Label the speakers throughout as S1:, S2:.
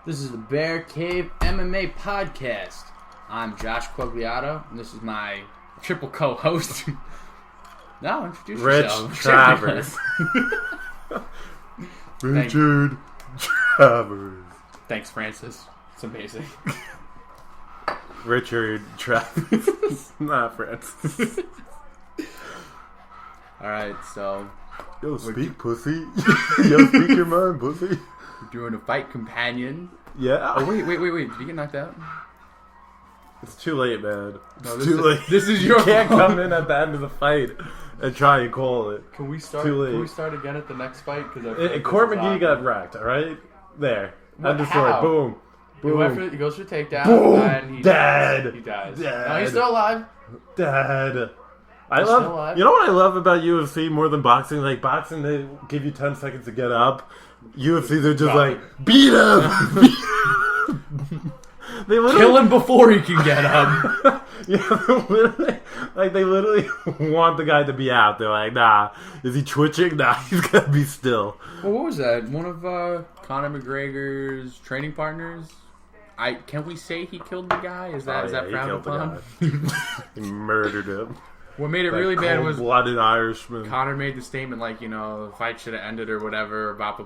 S1: This is the Bear Cave MMA podcast. I'm Josh Quagliato, and this is my triple co-host. No, introduce yourself.
S2: Rich Travers. Richard Travers.
S1: Thanks, Francis. It's amazing.
S2: Richard Travers. Not Francis.
S1: Alright, so...
S2: Yo, speak, pussy. Yo, speak your mind, pussy.
S1: We're doing a fight companion.
S2: Yeah.
S1: Oh, wait. Did you get knocked out?
S2: It's too late, man.
S1: No,
S2: it's too late.
S1: This is your
S2: You can't
S1: fault.
S2: come in at the end of the fight and try and call it.
S1: Can we start?
S2: Too late.
S1: Can we start again at the next fight?
S2: Court McGee got wrecked, alright? There.
S1: What,
S2: End of
S1: how?
S2: story. Boom. Boom.
S1: He goes for the takedown,
S2: Boom.
S1: and he
S2: Dead.
S1: dies. He dies.
S2: Dead.
S1: No, he's still alive.
S2: Dad.
S1: He's still alive.
S2: You know what I love about UFC more than boxing? Like, boxing, they give you 10 seconds to get up. UFC, they're just like, beat him! Beat him! They literally...
S1: Kill him before he can get up.
S2: Yeah, they literally want the guy to be out. They're like, nah, is he twitching? Nah, he's gotta be still.
S1: Well, what was that? One of Conor McGregor's training partners? Can we say he killed the guy? Is that frowned upon?
S2: He murdered him.
S1: What made it really bad was
S2: blooded Irishman.
S1: Conor made the statement like, the fight should have ended or whatever, bop,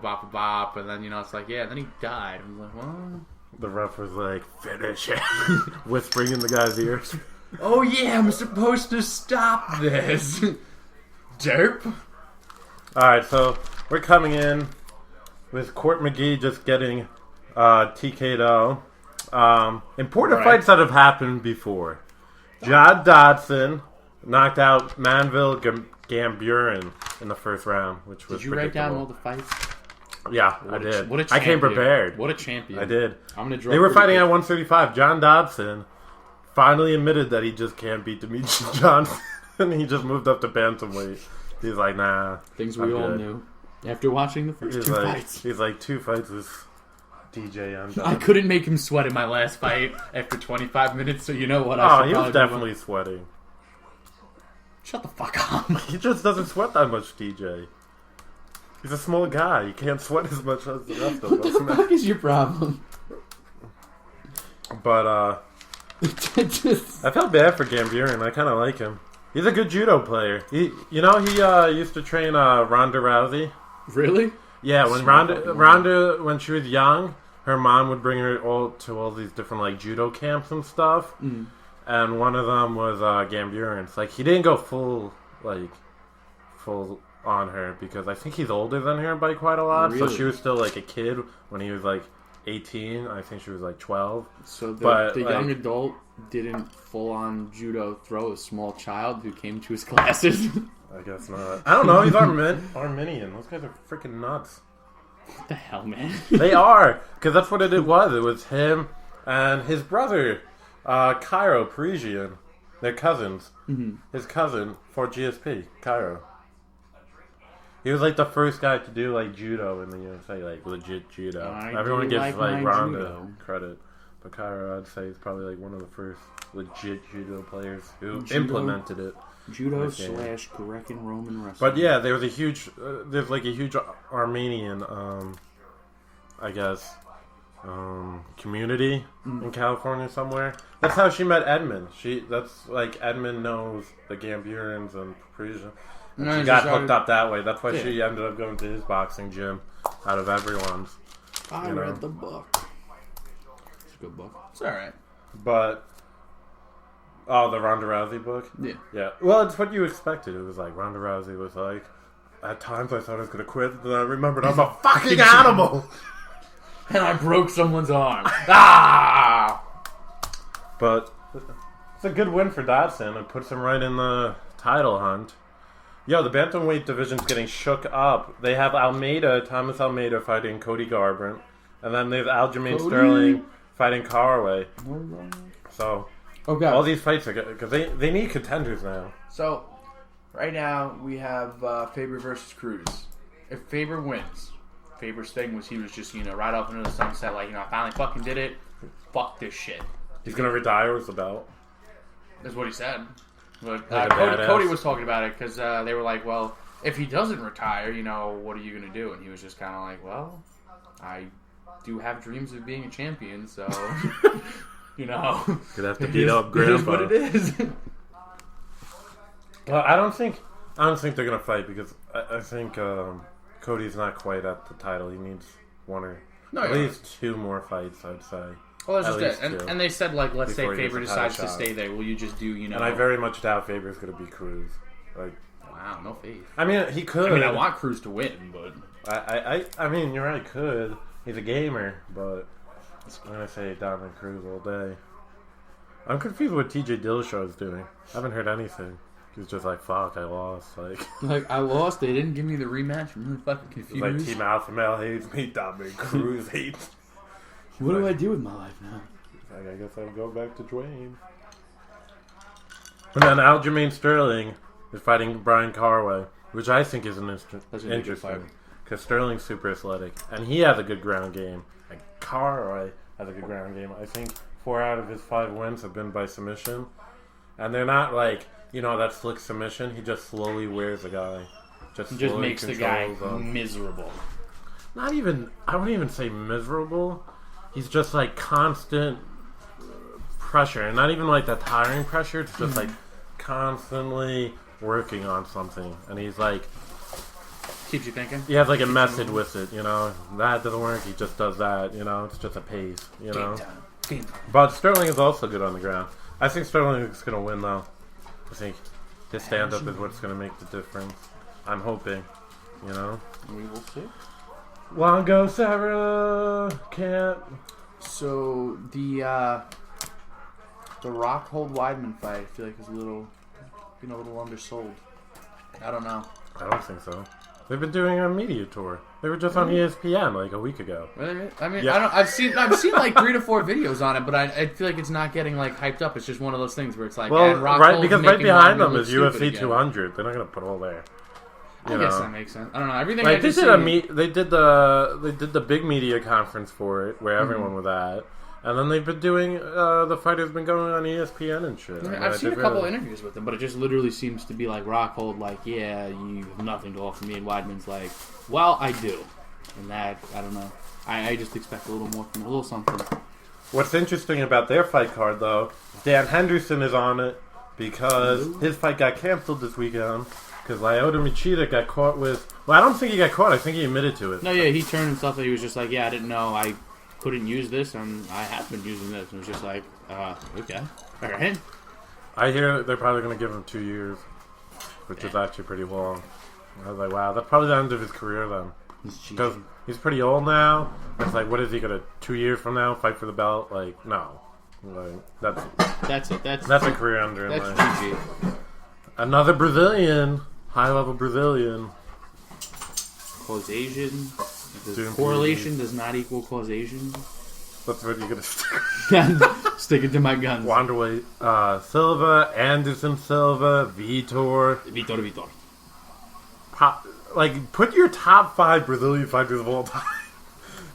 S1: and then, it's like, yeah, then he died. I'm like, well...
S2: The ref was like, finish it. Whispering in the guy's ears.
S1: Oh yeah, I'm supposed to stop this. Derp.
S2: Alright, so we're coming in with Court McGee just getting TK'd. Important fights that have happened before. John Dodson knocked out Manville Gamburin in the first round, which was
S1: Did you write down all the fights?
S2: Yeah, I did.
S1: What a
S2: I
S1: champion.
S2: came prepared.
S1: What a champion.
S2: I did.
S1: I'm gonna draw.
S2: They were fighting at 135. John Dodson finally admitted that he just can't beat Demetrius Johnson. He just moved up to bantamweight. He's like, nah.
S1: Things we all knew after watching the first two fights.
S2: He's like, 2 fights is DJ. I'm done.
S1: I couldn't make him sweat in my last fight after 25 minutes, so you know what?
S2: He was definitely sweating.
S1: Shut the fuck up.
S2: He just doesn't sweat that much, DJ. He's a small guy. You can't sweat as much as the rest of us.
S1: What the fuck is your problem?
S2: But, I felt bad for Gamburin. I kind of like him. He's a good judo player. He used to train Ronda Rousey.
S1: Really?
S2: Yeah, when Ronda, when she was young, her mom would bring her to all these different, like, judo camps and stuff. Mm. And one of them was Gamburin's. Like, he didn't go full on her because I think he's older than her by quite a lot. Really? So she was still like a kid when he was like 18. I think she was like 12.
S1: So the young adult didn't full on judo throw a small child who came to his classes?
S2: I guess not. I don't know. He's Armenian. Those guys are freaking nuts.
S1: What the hell, man?
S2: They are, because that's what it was. It was him and his brother, Cairo Parisian. They're cousins. Mm-hmm. His cousin for GSP, Cairo. He was like the first guy to do like judo in the UFC, like legit judo. Everyone gives like Ronda credit, but Cairo, I'd say, is probably like one of the first legit judo players who implemented it.
S1: Judo / Greco-Roman wrestling.
S2: But yeah, there was a huge, there's like a huge Armenian, community in California somewhere. That's how she met Edmund. Edmund knows the Gamburins and Parisian. She got hooked up that way. That's why she ended up going to his boxing gym out of everyone's.
S1: I read the book. It's a good book. It's alright.
S2: But, the Ronda Rousey book?
S1: Yeah.
S2: Yeah. Well, it's what you expected. It was like, Ronda Rousey was like, at times I thought I was going to quit, then I remembered I'm a fucking animal!
S1: And I broke someone's arm. Ah!
S2: But, it's a good win for Dodson. It puts him right in the title hunt. Yo, the bantamweight division's getting shook up. They have Thomas Almeida fighting Cody Garbrandt. And then there's Aljamain Sterling fighting Caraway. So, all these fights are good, because they need contenders now.
S1: So, right now, we have Faber versus Cruz. If Faber wins, Faber's thing was he was just, right off into the sunset, like, I finally fucking did it. Fuck this shit.
S2: He's going to retire with the belt.
S1: That's what he said. But Cody was talking about it because they were like, well, if he doesn't retire, what are you going to do? And he was just kind of like, well, I do have dreams of being a champion, so you know,
S2: Gonna have to beat up Grandpa.
S1: It is what it is.
S2: Well, I don't think they're gonna fight because I think Cody's not quite at the title. He needs one or at least 2 more fights, I'd say.
S1: Well, that's just it. And they said, like, let's say Faber decides to stay there. Will you just do, you know?
S2: And I very much doubt Faber's going to beat Cruz. Like,
S1: wow, no faith.
S2: I mean, he could.
S1: I mean, I want Cruz to win, but
S2: I mean, you're right. Could. He's a gamer, but I'm going to say Dominic Cruz all day. I'm confused what TJ Dillashaw is doing. I haven't heard anything. He's just like, fuck, I lost. Like
S1: I lost. They didn't give me the rematch. I'm really fucking confused.
S2: Like, Team Alpha Male hates me. Dominic Cruz hates.
S1: What do I do with my life now?
S2: I guess I'll go back to Dwayne. And then Aljamain Sterling is fighting Brian Carway, which I think is interesting. Because Sterling's super athletic. And he has a good ground game. And Carway has a good ground game. I think 4 out of his 5 wins have been by submission. And they're not like, you know, that slick submission. He just slowly wears a guy.
S1: Just makes the guy miserable.
S2: Not even, I wouldn't even say miserable. He's just like constant pressure. And not even like that tiring pressure. It's just like constantly working on something. And he's like...
S1: Keeps you thinking?
S2: He has like a method with it, you know. That doesn't work. He just does that, you know. It's just a pace, you know.
S1: Game time.
S2: But Sterling is also good on the ground. I think Sterling is going to win, though. I think his stand-up is what's going to make the difference. I'm hoping, you know.
S1: We will see.
S2: Longo Sarah can't.
S1: So the Rockhold Weidman fight, I feel like is a little undersold. I don't know.
S2: I don't think so. They've been doing a media tour. They were just on ESPN like a week ago.
S1: Really? I mean, yeah. I've seen like 3 to 4 videos on it, but I feel like it's not getting like hyped up. It's just one of those things where it's like,
S2: well, right, because right behind them is UFC 200. They're not going to put all there.
S1: I guess that makes sense. I don't know. Everything
S2: like they did the big media conference for it where everyone was at, and then they've been doing the fighters been going on ESPN and shit.
S1: I mean, I've seen a couple of interviews with them, but it just literally seems to be like Rockhold, like, yeah, you have nothing to offer me, and Weidman's like, well, I do, and that I don't know. I just expect a little more from a little something.
S2: What's interesting about their fight card though, Dan Henderson is on it because his fight got canceled this weekend. Because Lyoto Machida got caught with... Well, I don't think he got caught. I think he admitted to it.
S1: No, yeah, he turned himself and he was just like, yeah, I didn't know I couldn't use this, and I have been using this. And it was just like, okay. All right.
S2: I hear they're probably going to give him 2 years, which is actually pretty long. I was like, wow, that's probably the end of his career then. Because he's pretty old now. It's like, what is he going to, 2 years from now, fight for the belt? Like, no. Like,
S1: that's it. That's
S2: a career under him.
S1: That's GG.
S2: Another Brazilian. High-level Brazilian.
S1: Causation. Correlation does not equal causation.
S2: That's what you're going to
S1: stick it to my guns.
S2: Wanderweight. Silva, Anderson Silva, Vitor. Put your top 5 Brazilian fighters of all time.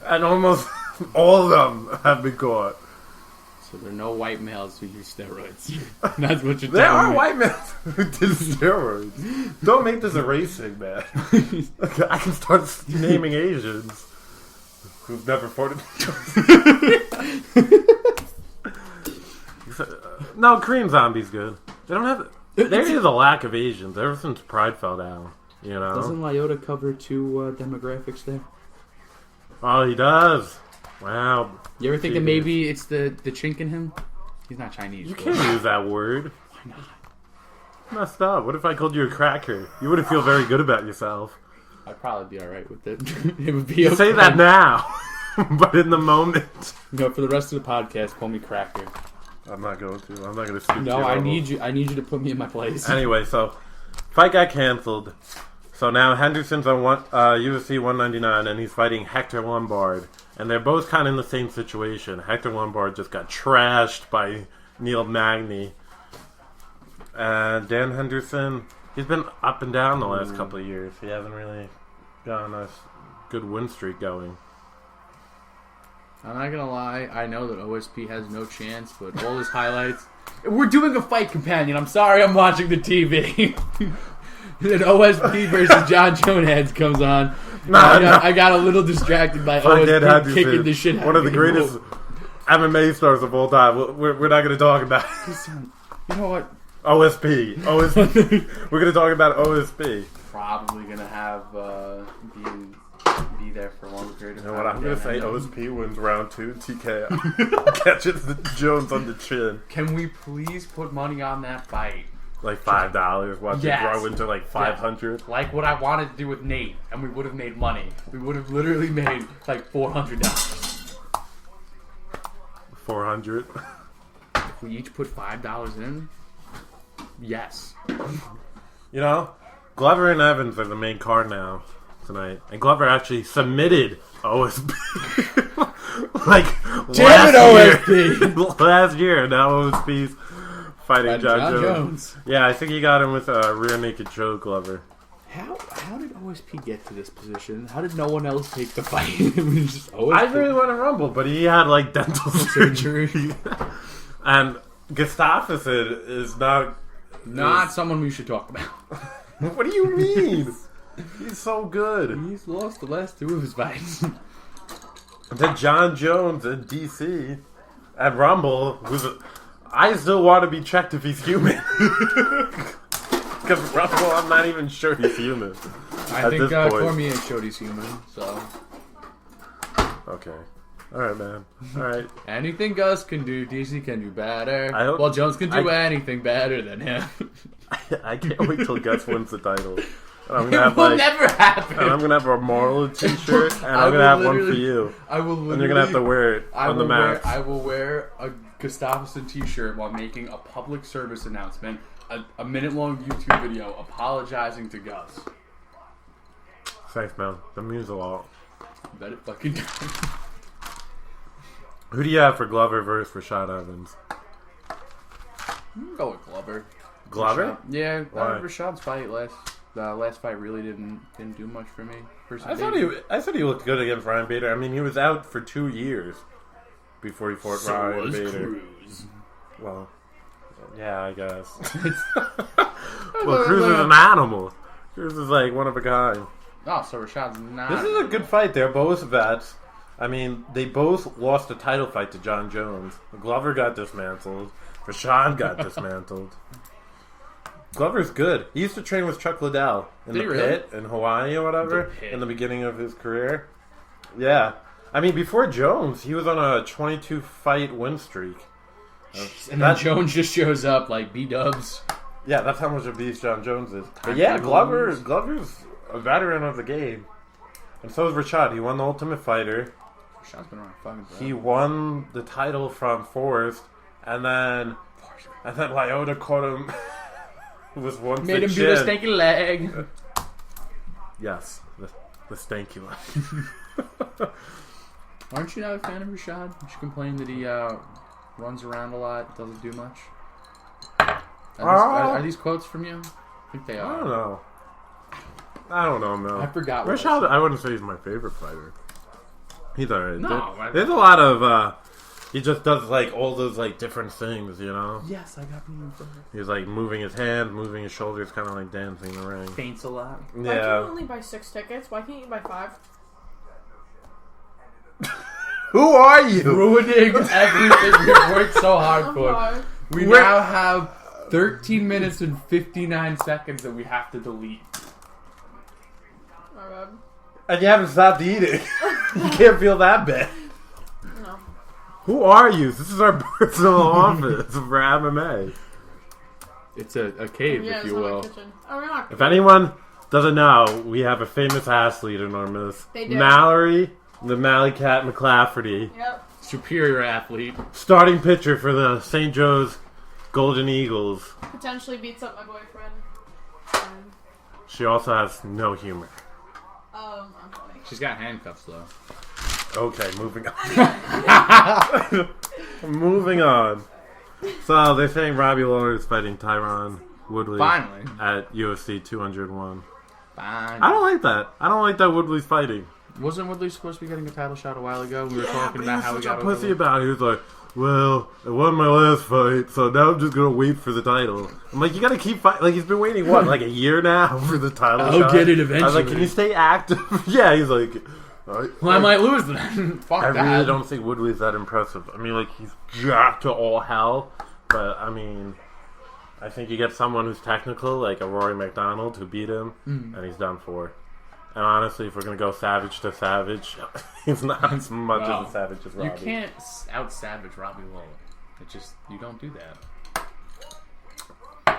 S2: And almost all of them have been caught.
S1: So there are no white males who use steroids. That's what you're telling me.
S2: There are white males who did steroids. Don't make this a racing, man. I can start naming Asians who've never fought No, Korean Zombie's good. They don't have... There is a lack of Asians ever since Pride fell down. You know?
S1: Doesn't Lyoto cover 2 demographics there?
S2: Oh, he does. Wow.
S1: You ever think that maybe it's the chink in him? He's not Chinese.
S2: You can't use that word.
S1: Why not?
S2: Messed up. What if I called you a cracker? You wouldn't feel very good about yourself.
S1: I'd probably be alright with it. It would be okay.
S2: Say that now. But in the moment.
S1: No, for the rest of the podcast, call me cracker.
S2: I'm not going to. I'm not going to speak to you.
S1: No, I need you to put me in my place.
S2: Anyway, so fight got canceled. So now Henderson's on UFC 199 and he's fighting Hector Lombard. And they're both kind of in the same situation. Hector Lombard just got trashed by Neil Magny. And Dan Henderson, he's been up and down the last couple of years. He hasn't really gotten a good win streak going.
S1: I'm not going to lie. I know that OSP has no chance, but all his highlights... We're doing a fight companion. I'm sorry I'm watching the TV. Then OSP versus John Joneheads comes on. I got a little distracted by OSP kicking the shit out
S2: one of the greatest MMA stars of all time. We're not going to talk about it.
S1: You know what?
S2: OSP. We're going to talk about OSP.
S1: Probably going to have be there for a longer period of time.
S2: You know what? I'm going to say OSP wins round 2 TKO. Catches Jones on the chin.
S1: Can we please put money on that fight?
S2: Like $5. Watch it grow into like 500.
S1: Yeah. Like what I wanted to do with Nate, and we would have made money. We would have literally made like $400.
S2: 400.
S1: If we each put $5 in, yes.
S2: You know, Glover and Evans are the main card now tonight, and Glover actually submitted OSP. Like
S1: damn it, OSP!
S2: Last year, now OSP's fighting John Jones. Yeah, I think he got him with a rear naked choke, Glover.
S1: How did OSP get to this position? How did no one else take the fight? It was just OSP.
S2: I really want to rumble, but he had like dental surgery. And Gustafsson is not
S1: someone we should talk about.
S2: What do you mean? He's so good.
S1: He's lost the last 2 of his fights.
S2: To John Jones in DC at Rumble, I still want to be checked if he's human. Because Rumble, I'm not even sure he's human.
S1: I think Cormier showed he's human, so.
S2: Okay. Alright, man. Alright.
S1: Anything Gus can do, DC can do better.
S2: Well,
S1: Jones can do anything better than him.
S2: I can't wait till Gus wins the title. And
S1: It will never happen.
S2: And I'm going to have a Marla t-shirt, and I'm going to have one for you.
S1: I will literally.
S2: And you're going to have to wear it on the match.
S1: I will wear a Gustafsson t-shirt while making a public service announcement, a minute-long YouTube video apologizing to Gus.
S2: Thanks, man. That means a lot.
S1: Bet it fucking does.
S2: Who do you have for Glover versus Rashad Evans?
S1: I'm gonna go with Glover.
S2: Glover?
S1: Rashad. Yeah,
S2: Why?
S1: Rashad's fight last fight really didn't do much for me.
S2: I thought he looked good against Ryan Bader. I mean, he was out for 2 years before he fought Ryan Bader.
S1: Cruz.
S2: Well, yeah, I guess. Well, Cruz is an animal. Cruz is like one of a kind.
S1: Oh, so Rashad's not.
S2: This is a good fight. They're both vets. I mean, they both lost a title fight to John Jones. Glover got dismantled. Rashad got dismantled. Glover's good. He used to train with Chuck Liddell in the pit in Hawaii or whatever in the beginning of his career. Yeah. I mean, before Jones, he was on a 22-fight win streak.
S1: And then Jones just shows up like B-dubs.
S2: Yeah, that's how much of a beast John Jones is. But yeah, Glover's a veteran of the game. And so is Rashad. He won the Ultimate Fighter.
S1: Rashad's been around fucking forever.
S2: He won the title from Forrest. And then Lyota caught him with one
S1: made him
S2: chin.
S1: do the stanky leg.
S2: Yes, the stanky leg.
S1: Aren't you not a fan of Rashad? You complain that he runs around a lot, doesn't do much. Are these quotes from you? I think they are.
S2: I don't know, man.
S1: I forgot.
S2: Rashad, I wouldn't say he's my favorite fighter. He's alright.
S1: No,
S2: there's a lot of. He just does like all those like different things, you know.
S1: Yes, I got you.
S2: He's like moving his hands, moving his shoulders, kind of like dancing in the ring.
S1: Faints a lot.
S2: Yeah.
S3: Why can you only buy 6 tickets? Why can't you buy 5?
S2: Who are you?
S1: Ruining everything we've worked so hard for.
S3: Sorry.
S1: We now have 13 minutes and 59 seconds that we have to delete.
S3: My bad.
S2: And you haven't stopped eating. You can't feel that bad.
S3: No.
S2: Who are you? This is our personal office for MMA.
S1: It's a cave,
S3: Yeah,
S1: if
S3: it's
S1: you
S3: not
S1: will.
S3: my kitchen. Oh, we're not.
S2: If anyone doesn't know, we have a famous athlete in our midst.
S3: They do.
S2: Mallory, the Mally Cat McClafferty.
S3: Yep.
S1: Superior athlete.
S2: Starting pitcher for the St. Joe's Golden Eagles.
S3: Potentially beats up my boyfriend.
S2: She also has no humor.
S3: I'm funny.
S1: She's got handcuffs, though.
S2: Okay, moving on. Moving on. So they're saying Robbie Lawler is fighting Tyron Woodley
S1: Finally.
S2: at UFC 201.
S1: Fine.
S2: I don't like that. I don't like that Woodley's fighting.
S1: Wasn't Woodley supposed to be getting a title shot a while ago? We were talking about how we got
S2: a pussy about it. He was like, well, I won my last fight, so now I'm just gonna wait for the title. I'm like, you gotta keep fighting. Like, he's been waiting, what, like a year now for the title
S1: I'll
S2: shot?
S1: get it
S2: I was like,
S1: eventually.
S2: can you stay active? Yeah, he's like...
S1: Well, I might lose then. Fuck
S2: I
S1: that.
S2: really don't think Woodley's that impressive. I mean, like, he's jacked to all hell, but, I mean... I think you get someone who's technical, like a Rory McDonald, who beat him, and he's done for. And honestly, if we're going to go savage to savage, he's not as much of a savage as Robbie.
S1: You can't out-savage Robbie Lawler. It's just, you don't do that.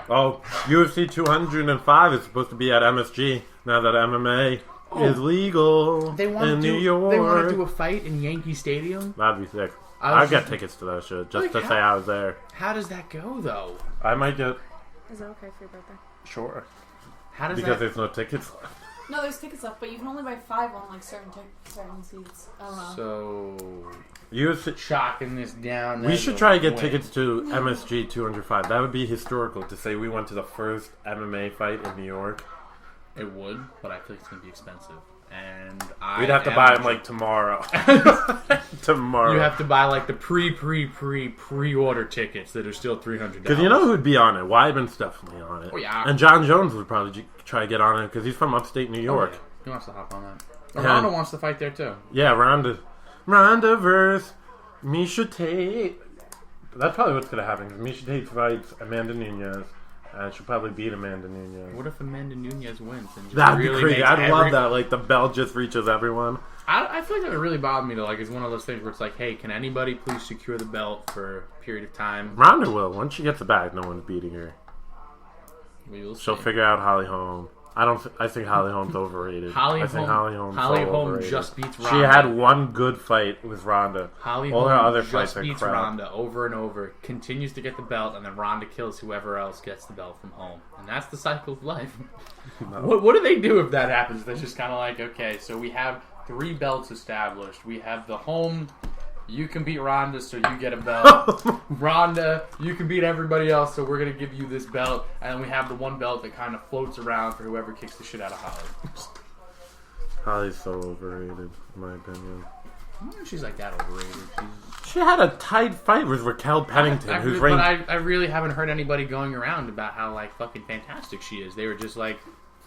S2: Oh, UFC 205 is supposed to be at MSG, now that MMA is legal in New York.
S1: They want to do a fight in Yankee Stadium?
S2: That'd be sick. I'd get tickets to that shit, just to say I was there.
S1: How does that go, though?
S2: I might get...
S3: Is that okay for your birthday?
S2: Sure.
S1: How does
S2: Because
S1: that...
S2: there's no tickets left.
S3: No, there's tickets left, but you can only buy 5 on like certain seats. I don't know.
S1: So...
S2: UFC...
S1: Chalking this down...
S2: We should try to get tickets to MSG 205. That would be historical to say we went to the first MMA fight in New York.
S1: It would, but I feel like it's going to be expensive. And
S2: we'd have to buy them like tomorrow. Tomorrow.
S1: You have to buy like the pre-order tickets that are still $300.
S2: Because you know who'd be on it? Weidman's definitely on it.
S1: Oh, yeah.
S2: And John Jones would probably try to get on it because he's from upstate New York.
S1: Oh, yeah. He wants to hop on that. Ronda wants to fight there too.
S2: Yeah, Ronda versus Misha Tate. That's probably what's going to happen because Misha Tate fights Amanda Nunes. And she'll probably beat Amanda Nunes.
S1: What if Amanda Nunes wins? And
S2: That'd
S1: really
S2: be crazy.
S1: makes
S2: I'd love that. Like, the belt just reaches everyone.
S1: I feel like that would really bother me, though. Like, it's one of those things where it's like, hey, can anybody please secure the belt for a period of time?
S2: Ronda will. Once she gets it back, no one's beating her.
S1: We'll see.
S2: She'll figure out Holly Holm. I think Holly Holm's overrated.
S1: Holly
S2: Holm's
S1: Holly
S2: so
S1: Holm
S2: overrated.
S1: just beats Ronda.
S2: She had one good fight with Ronda.
S1: Holly
S2: All her
S1: Holm
S2: other
S1: just
S2: fights are
S1: beats
S2: crap.
S1: Ronda over and over, continues to get the belt, and then Ronda kills whoever else gets the belt from home. And that's the cycle of life.
S2: No.
S1: What do they do if that happens? They're just kind of like, okay, so we have 3 belts established. We have the home... You can beat Ronda, so you get a belt. Ronda, you can beat everybody else, so we're going to give you this belt. And then we have the one belt that kind of floats around for whoever kicks the shit out of Holly.
S2: Holly's so overrated, in my opinion.
S1: I don't know if she's like that overrated.
S2: She had a tight fight with Raquel Pennington, who's ranked...
S1: But I really haven't heard anybody going around about how, like, fucking fantastic she is. They were just like,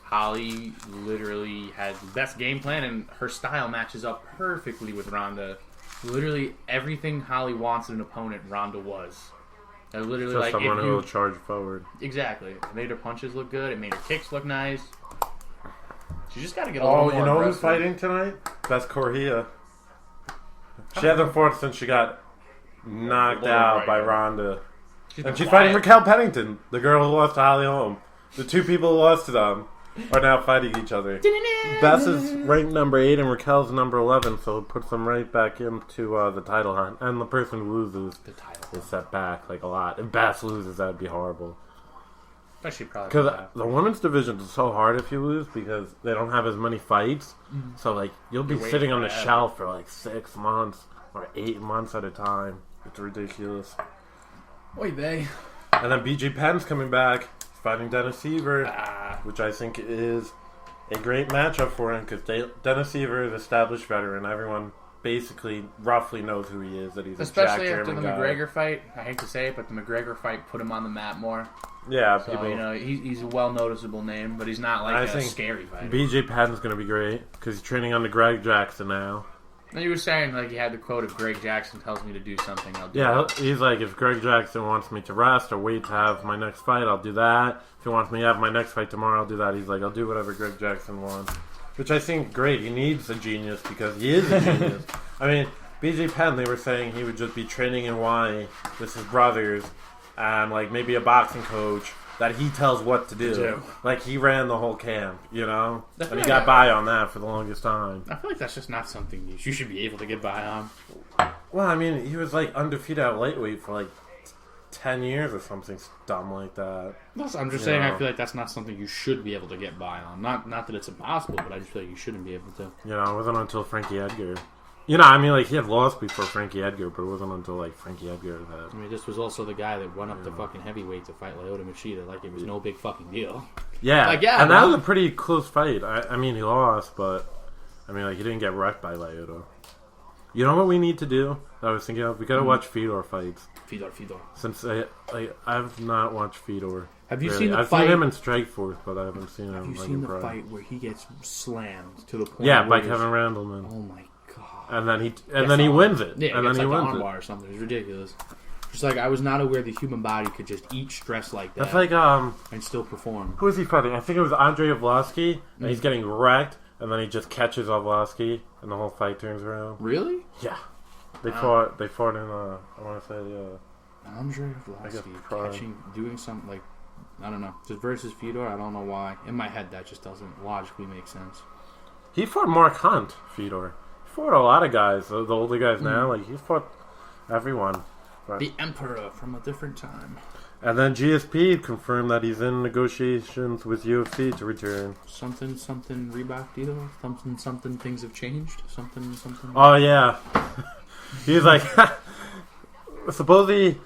S1: Holly literally has the best game plan, and her style matches up perfectly with Ronda. Literally everything Holly wants in an opponent, Ronda was. I literally
S2: Just
S1: like
S2: someone who will charge forward.
S1: Exactly. It made her punches look good. It made her kicks look nice. She just got to get a little more
S2: Oh, you know who's
S1: aggressive.
S2: fighting tonight? That's Correa. She hasn't fought since she got knocked out by Ronda. And she's fighting Raquel Pennington, the girl who lost to Holly Holm. The 2 people who lost to them are now fighting each other. Bess is ranked number 8 and Raquel's number 11, so it puts them right back into the title hunt. And the person who loses is set back like a lot. If Bess loses, that'd be horrible.
S1: But she probably
S2: Because the women's division is so hard if you lose because they don't have as many fights. So like you'll be sitting on the shelf for like 6 months or 8 months at a time. It's ridiculous.
S1: Oy vey.
S2: And then BJ Penn's coming back, fighting Dennis Seaver, which I think is a great matchup for him because Dennis Seaver is an established veteran. Everyone basically roughly knows who he is, that he's
S1: Especially
S2: a Jack
S1: after the
S2: German guy.
S1: McGregor fight. I hate to say it, but the McGregor fight put him on the map more.
S2: Yeah,
S1: So,
S2: people.
S1: you know, he's a well-noticeable name, but he's not like
S2: I
S1: a
S2: think
S1: scary fighter.
S2: BJ Penn's going to be great because he's training under Greg Jackson now.
S1: And you were saying, like, you had the quote, if Greg Jackson tells me to do something, I'll do
S2: Yeah,
S1: it.
S2: he's like, if Greg Jackson wants me to rest or wait to have my next fight, I'll do that. If he wants me to have my next fight tomorrow, I'll do that. He's like, I'll do whatever Greg Jackson wants. Which I think great. He needs a genius because he is a genius. I mean, BJ Penn, they were saying he would just be training in Hawaii with his brothers and, like, maybe a boxing coach that he tells what to do. Like, he ran the whole camp, you know? And he got by on that for the longest time.
S1: I feel like that's just not something you should be able to get by on.
S2: Well, I mean, he was, like, undefeated at lightweight for, like, 10 years or something dumb like that.
S1: I'm just saying, I feel like that's not something you should be able to get by on. Not that it's impossible, but I just feel like you shouldn't be able to.
S2: You know, it wasn't until Frankie Edgar. You know, I mean, like, he had lost before Frankie Edgar, but it wasn't until, like, Frankie Edgar that...
S1: I mean, this was also the guy that went up to fucking heavyweight to fight Lyoto Machida like it was no big fucking deal.
S2: Yeah,
S1: Like, yeah,
S2: and that
S1: well-
S2: was a pretty close fight. I mean, he lost, but, I mean, like, he didn't get wrecked by Lyoto. You know what we need to do? I was thinking of. We gotta watch Fedor fights.
S1: Fedor.
S2: Since I've not watched Fedor.
S1: Have you
S2: really.
S1: seen the
S2: I've
S1: fight?
S2: seen him in Strikeforce, but I haven't seen him.
S1: Have you
S2: like,
S1: seen
S2: in
S1: the
S2: Pride.
S1: fight where he gets slammed to the point?
S2: Yeah,
S1: where
S2: by Kevin Randleman.
S1: Oh my god!
S2: And then he wins it.
S1: Yeah,
S2: and then
S1: it's
S2: he
S1: like
S2: wins
S1: the
S2: it.
S1: armbar or something. It's ridiculous. Just like I was not aware the human body could just eat stress like that.
S2: That's like
S1: and still perform.
S2: who is he fighting? I think it was Andrei Arlovsky, and he's getting wrecked, and then he just catches Arlovsky, and the whole fight turns around.
S1: Really?
S2: Yeah, they fought. They fought in I want to say
S1: Andre
S2: I guess
S1: Arlovsky doing something like I don't know, just versus Fedor. I don't know why. In my head, that just doesn't logically make sense.
S2: he fought Mark Hunt. Fedor. He fought a lot of guys. The older guys now, like he fought everyone. But.
S1: The Emperor from a different time.
S2: And then GSP confirmed that he's in negotiations with UFC to return.
S1: Something Reebok deal. Something. Things have changed. Something.
S2: Oh yeah, he's like supposedly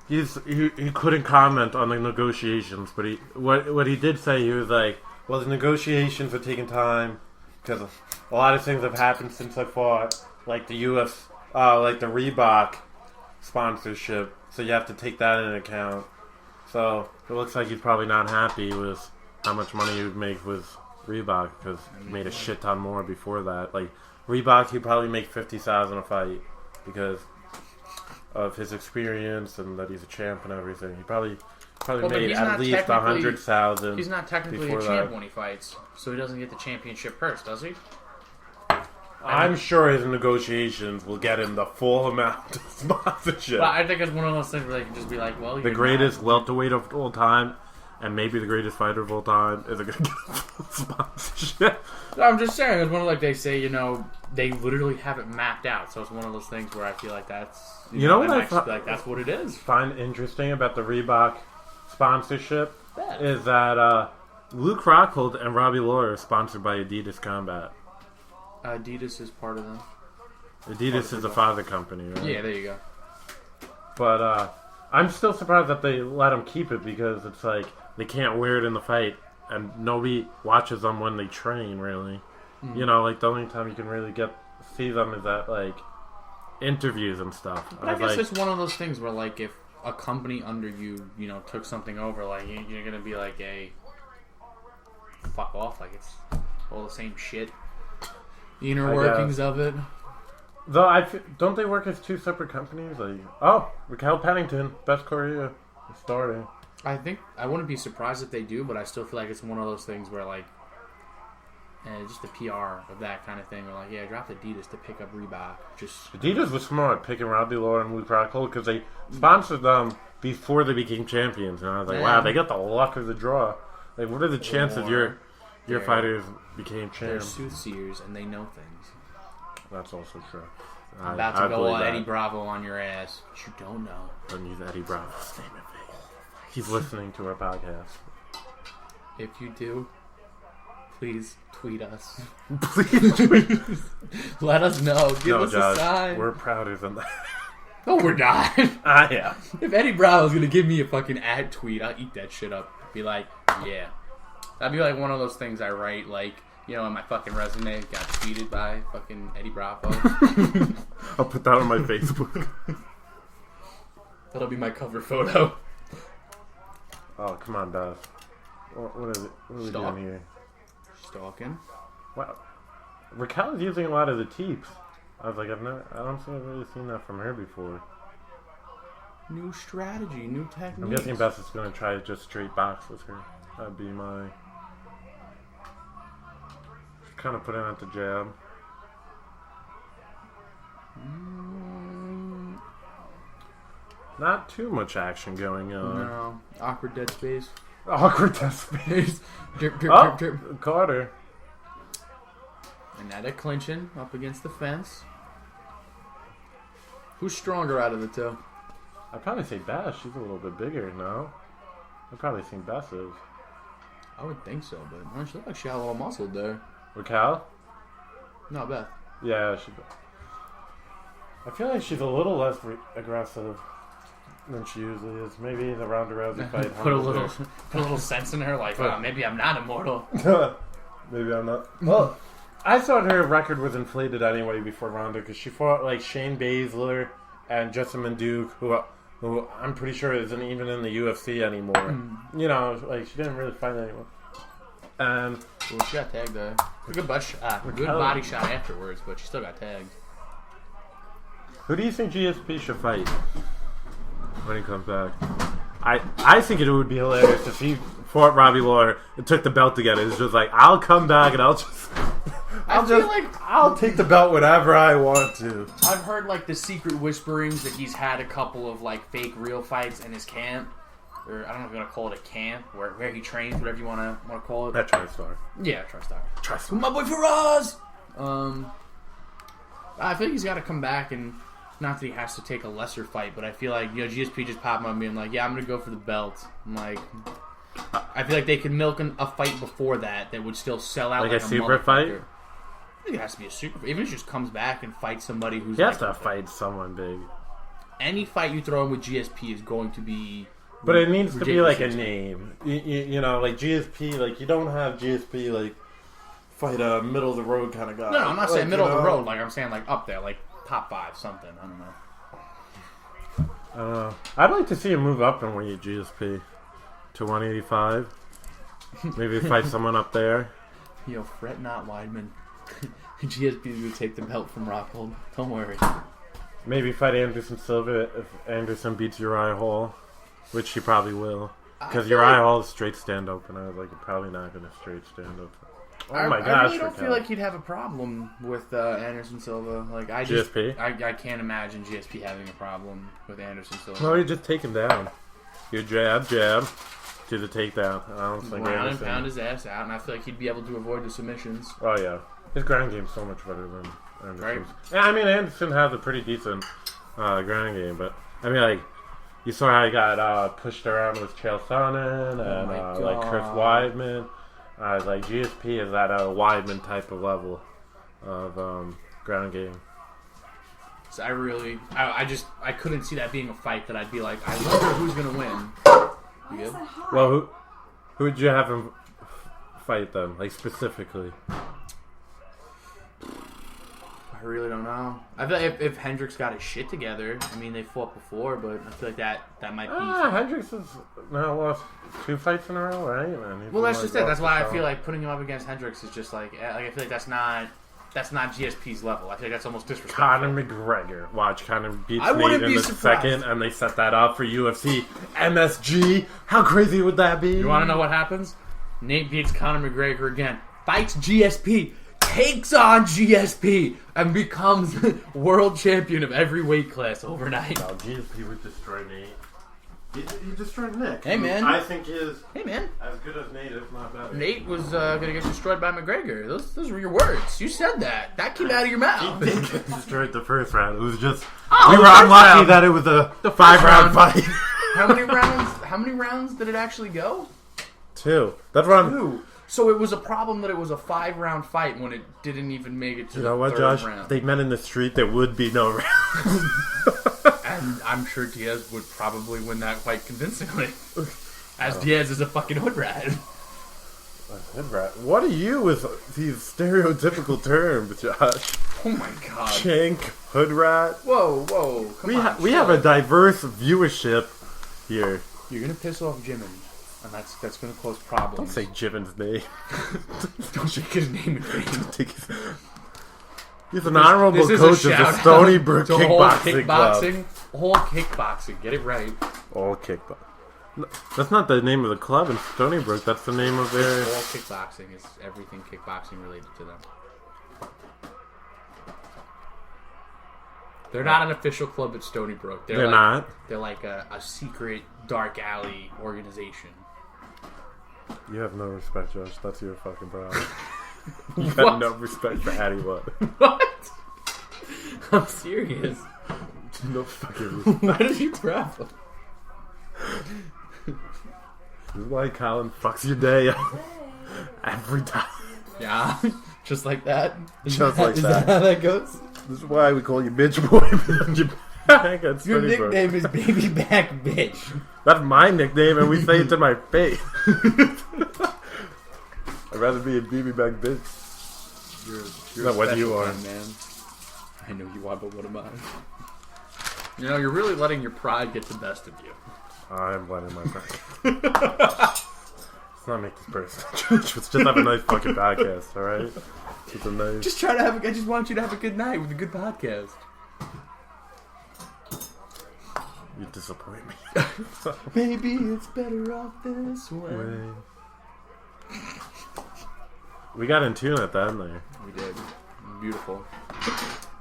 S2: he couldn't comment on the negotiations, but what he did say, he was like, well, the negotiations are taking time because a lot of things have happened since I fought, like the like the Reebok sponsorship, so you have to take that into account. So it looks like he's probably not happy with how much money he would make with Reebok because he made a shit ton more before that. Like Reebok, he'd probably make $50,000 a fight because of his experience and that he's a champ and everything. He probably made at least $100,000.
S1: He's not technically a champ when he fights, so he doesn't get the championship purse, does he?
S2: I'm sure his negotiations will get him the full amount of sponsorship.
S1: But I think it's one of those things where they can just be like, well,
S2: the greatest welterweight of all time, and maybe the greatest fighter of all time, is going to get full sponsorship.
S1: I'm just saying, it's one of like they say, they literally have it mapped out. So it's one of those things where I feel like that's
S2: you know what
S1: that's what it is.
S2: Find interesting about the Reebok sponsorship is that Luke Rockhold and Robbie Lawler are sponsored by Adidas Combat.
S1: Adidas is part of them.
S2: Adidas is the father company, right?
S1: Yeah, there you go.
S2: But I'm still surprised that they let them keep it because it's like they can't wear it in the fight and nobody watches them when they train, really. Mm. Like the only time you can really see them is at like interviews and stuff.
S1: But I guess it's one of those things where like if a company under you, took something over, like you're going to be like, hey, fuck off, like it's all the same shit. The inner workings of it.
S2: Though don't they work as two separate companies? Like, Raquel Pennington, Best Korea, starting.
S1: I think I wouldn't be surprised if they do, but I still feel like it's one of those things where like, just the PR of that kind of thing. Where like, yeah, I dropped Adidas to pick up Reebok.
S2: Adidas was smart picking Robbie Lawler and Luke Rockhold because they sponsored them before they became champions, and I was like, wow, they got the luck of the draw. Like, what are the chances your fighters became champs?
S1: They're soothsayers and they know things.
S2: That's also true.
S1: I'm about to go all Eddie Bravo on your ass, but you don't know.
S2: Don't use Eddie Bravo's name. He's listening to our podcast.
S1: If you do, please tweet us.
S2: Please tweet us.
S1: Let us know. Give us
S2: Josh,
S1: a sign.
S2: We're prouder than that.
S1: No, we're not.
S2: I am.
S1: If Eddie Bravo's gonna give me a fucking ad tweet, I'll eat that shit up. Be like, yeah. That'd be like one of those things I write, like, in my fucking resume, got tweeted by fucking Eddie Bravo.
S2: I'll put that on my Facebook.
S1: That'll be my cover photo.
S2: Oh, come on, Daz. What is it? What are we doing here?
S1: Stalking.
S2: Wow. Raquel is using a lot of the teeps. I was like, I don't think I've really seen that from her before.
S1: New strategy, new technique.
S2: I'm guessing Beth is going to try just straight box with her. That'd be my... kind of putting out the jab. Not too much action going on.
S1: No. Awkward dead space.
S2: Awkward dead space.
S1: Drip.
S2: Carter.
S1: And now they're clinching up against the fence. Who's stronger out of the two?
S2: I'd probably say Beth. She's a little bit bigger, no? I've probably seen Beth's.
S1: I would think so, but she looked like she had a little muscle there.
S2: Raquel?
S1: No, Beth.
S2: Yeah, I feel like she's a little less aggressive than she usually is. Maybe the Ronda Rousey fight.
S1: put a little sense in her, like, maybe I'm not immortal.
S2: Maybe I'm not. Well, I thought her record was inflated anyway before Ronda because she fought like Shayna Baszler and Jessamine Duke, who I'm pretty sure isn't even in the UFC anymore. You know, like she didn't really fight anyone. And
S1: well, she got tagged though. A good body shot afterwards, but she still got tagged.
S2: Who do you think GSP should fight when he comes back? I think it would be hilarious if he fought Robbie Lawler and took the belt together. It's just like, I'll come back and I'll take the belt whenever I want to.
S1: I've heard like the secret whisperings that he's had a couple of like fake real fights in his camp. Or I don't know if you want to call it a camp, where he trains, whatever you want to call it.
S2: That TriStar.
S1: Yeah, TriStar. My boy Faraz! I think he's got to come back, and not that he has to take a lesser fight, but I feel like, GSP just popped on me and like, yeah, I'm going to go for the belt. I'm like, I feel like they could milk a fight before that would still sell out like
S2: a super fight?
S1: I think it has to be a super fight. Even if he just comes back and fights somebody who's
S2: he has to fight someone big.
S1: Any fight you throw in with GSP is going to be...
S2: But it needs to be like a name. You know, like GSP, like you don't have GSP like fight a middle of the road kind of guy.
S1: No, I'm not saying middle of the road. Like I'm saying like up there, like top 5 something. I don't know.
S2: I'd like to see him move up and weight GSP to 185. Maybe fight someone up there.
S1: Yo, fret not, Weidman. GSP will take the belt from Rockhold. Don't worry.
S2: Maybe fight Anderson Silva if Anderson beats Uriah Hall. Which he probably will. Because Uriah Hall is straight stand-up, and I was like, you're probably not going to straight stand-up. Oh my gosh.
S1: I really don't feel like he'd have a problem with Anderson Silva. Like
S2: GSP?
S1: I can't imagine GSP having a problem with Anderson Silva.
S2: No, you just take him down. You jab to the takedown. I don't think
S1: ground and pound his ass out, and I feel like he'd be able to avoid the submissions.
S2: Oh, yeah. His ground game's so much better than Anderson's.
S1: Right.
S2: Yeah, I mean, Anderson has a pretty decent ground game, but, I mean, like, you saw how he got pushed around with Chael Sonnen and like Chris Weidman. Like GSP is at a Weidman type of level of ground game.
S1: So I couldn't see that being a fight that I'd be like, I wonder who's gonna win. You good?
S2: Well, who would you have him fight then? Like specifically?
S1: I really don't know. I feel like if Hendricks got his shit together, I mean, they fought before, but I feel like that might be...
S2: Hendricks has now lost 2 fights in a row, right?
S1: Well, that's just it. That's why I feel like putting him up against Hendricks is just like I feel like that's not GSP's level. I feel like that's almost disrespectful.
S2: Conor McGregor. Watch, Conor beats Nate in the second, and they set that up for UFC MSG. How crazy would that be?
S1: You want to know what happens? Nate beats Conor McGregor again, fights GSP, takes on GSP, and becomes world champion of every weight class overnight.
S2: No, GSP would destroy Nate. He destroyed Nick.
S1: Hey, man.
S2: I think he is
S1: as
S2: good as Nate, if not better.
S1: Nate was going to get destroyed by McGregor. Those were your words. You said that. That came out of your mouth.
S2: He did get destroyed the first round. It was just... we were unlucky that it was a 5-round fight.
S1: How many rounds did it actually go?
S2: 2. That's round
S1: 2. So it was a problem that it was a 5-round fight when it didn't even make it to the third
S2: Josh?
S1: round.
S2: If they met in the street, there would be no rounds.
S1: And I'm sure Diaz would probably win that fight convincingly. As Diaz is a fucking hood rat.
S2: Hood rat? What are you with these stereotypical terms, Josh?
S1: Oh my god.
S2: Chink, hood rat.
S1: Whoa, come on.
S2: We have a diverse viewership here.
S1: You're gonna piss off Jimin, and that's gonna cause problems.
S2: Don't say Jimin's name.
S1: Don't take his name in vain.
S2: He's an honorable coach of the Stony Brook Kickboxing Club.
S1: Whole kickboxing. Get it right.
S2: All kickboxing. No, that's not the name of the club in Stony Brook. That's the name of their...
S1: All kickboxing is everything kickboxing related to them. They're not an official club at Stony Brook.
S2: They're not?
S1: They're like a secret dark alley organization.
S2: You have no respect, Josh. That's your fucking problem. You have no respect for anyone.
S1: What? I'm serious.
S2: No fucking respect.
S1: Why did you travel?
S2: This is why Colin fucks your day up every time.
S1: Yeah, just like that.
S2: Is that
S1: how that goes?
S2: This is why we call you bitch boy.
S1: Your nickname is Baby Back Bitch.
S2: That's my nickname, and we say it to my face. I'd rather be a baby back bitch.
S1: You're
S2: not what you are,
S1: man. I know you are, but what am I? You know, you're really letting your pride get the best of you.
S2: I'm letting my pride. Let's not make this personal. Let's just have a nice fucking podcast, alright? It's a nice...
S1: Just try to have. I just want you to have a good night with a good podcast.
S2: You disappoint me.
S1: Maybe it's better off this way.
S2: We got in tune at the end there.
S1: We did. Beautiful.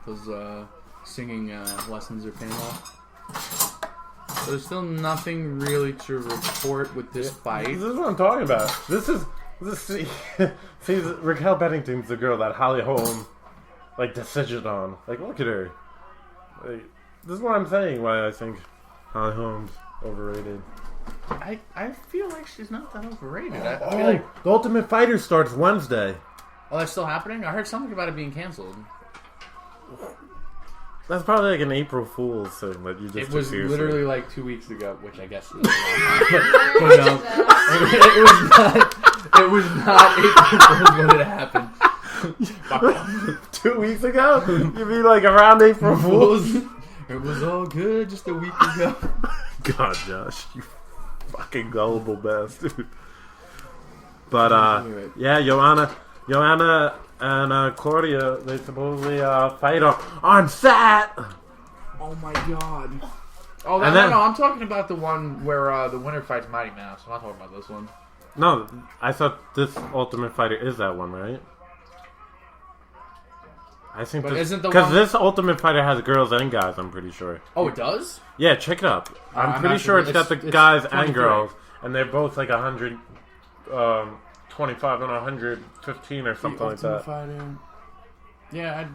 S1: Those singing lessons are paying off. There's still nothing really to report with this fight.
S2: This is what I'm talking about. See, Raquel Bennington's the girl that Holly Holm, like, decisioned on. Like, look at her. Like, this is what I'm saying, why I think Holly Holm's overrated.
S1: I feel like she's not that overrated. I
S2: Oh,
S1: feel like...
S2: The Ultimate Fighter starts Wednesday.
S1: Oh, that's still happening? I heard something about it being canceled.
S2: That's probably like an April Fool's thing that you just
S1: It was
S2: took seriously.
S1: literally like 2 weeks ago, which I guess is but no. It was not April Fool's when it happened.
S2: 2 weeks ago? You mean like around April Fool's?
S1: It was all good just a week ago.
S2: God, Josh, you fucking gullible bastard. But, yeah, Joanna and Claudia, they supposedly fight on set.
S1: Oh my god.
S4: Oh,
S2: And then-
S4: no, I'm talking about the one where the winner fights Mighty Mouse. I'm not talking about this one.
S2: No, I thought this Ultimate Fighter is that one, right? I think
S1: But isn't the
S2: because
S1: one-
S2: this Ultimate Fighter has girls and guys. I'm pretty sure.
S1: Oh, it does?
S2: Yeah, check it up. I'm
S1: I'm
S2: pretty
S1: not
S2: sure
S1: sure.
S2: it's got the
S1: It's
S2: guys
S1: 23.
S2: and girls, and they're both like 125 and 115 or something like that.
S1: Fighter. Yeah,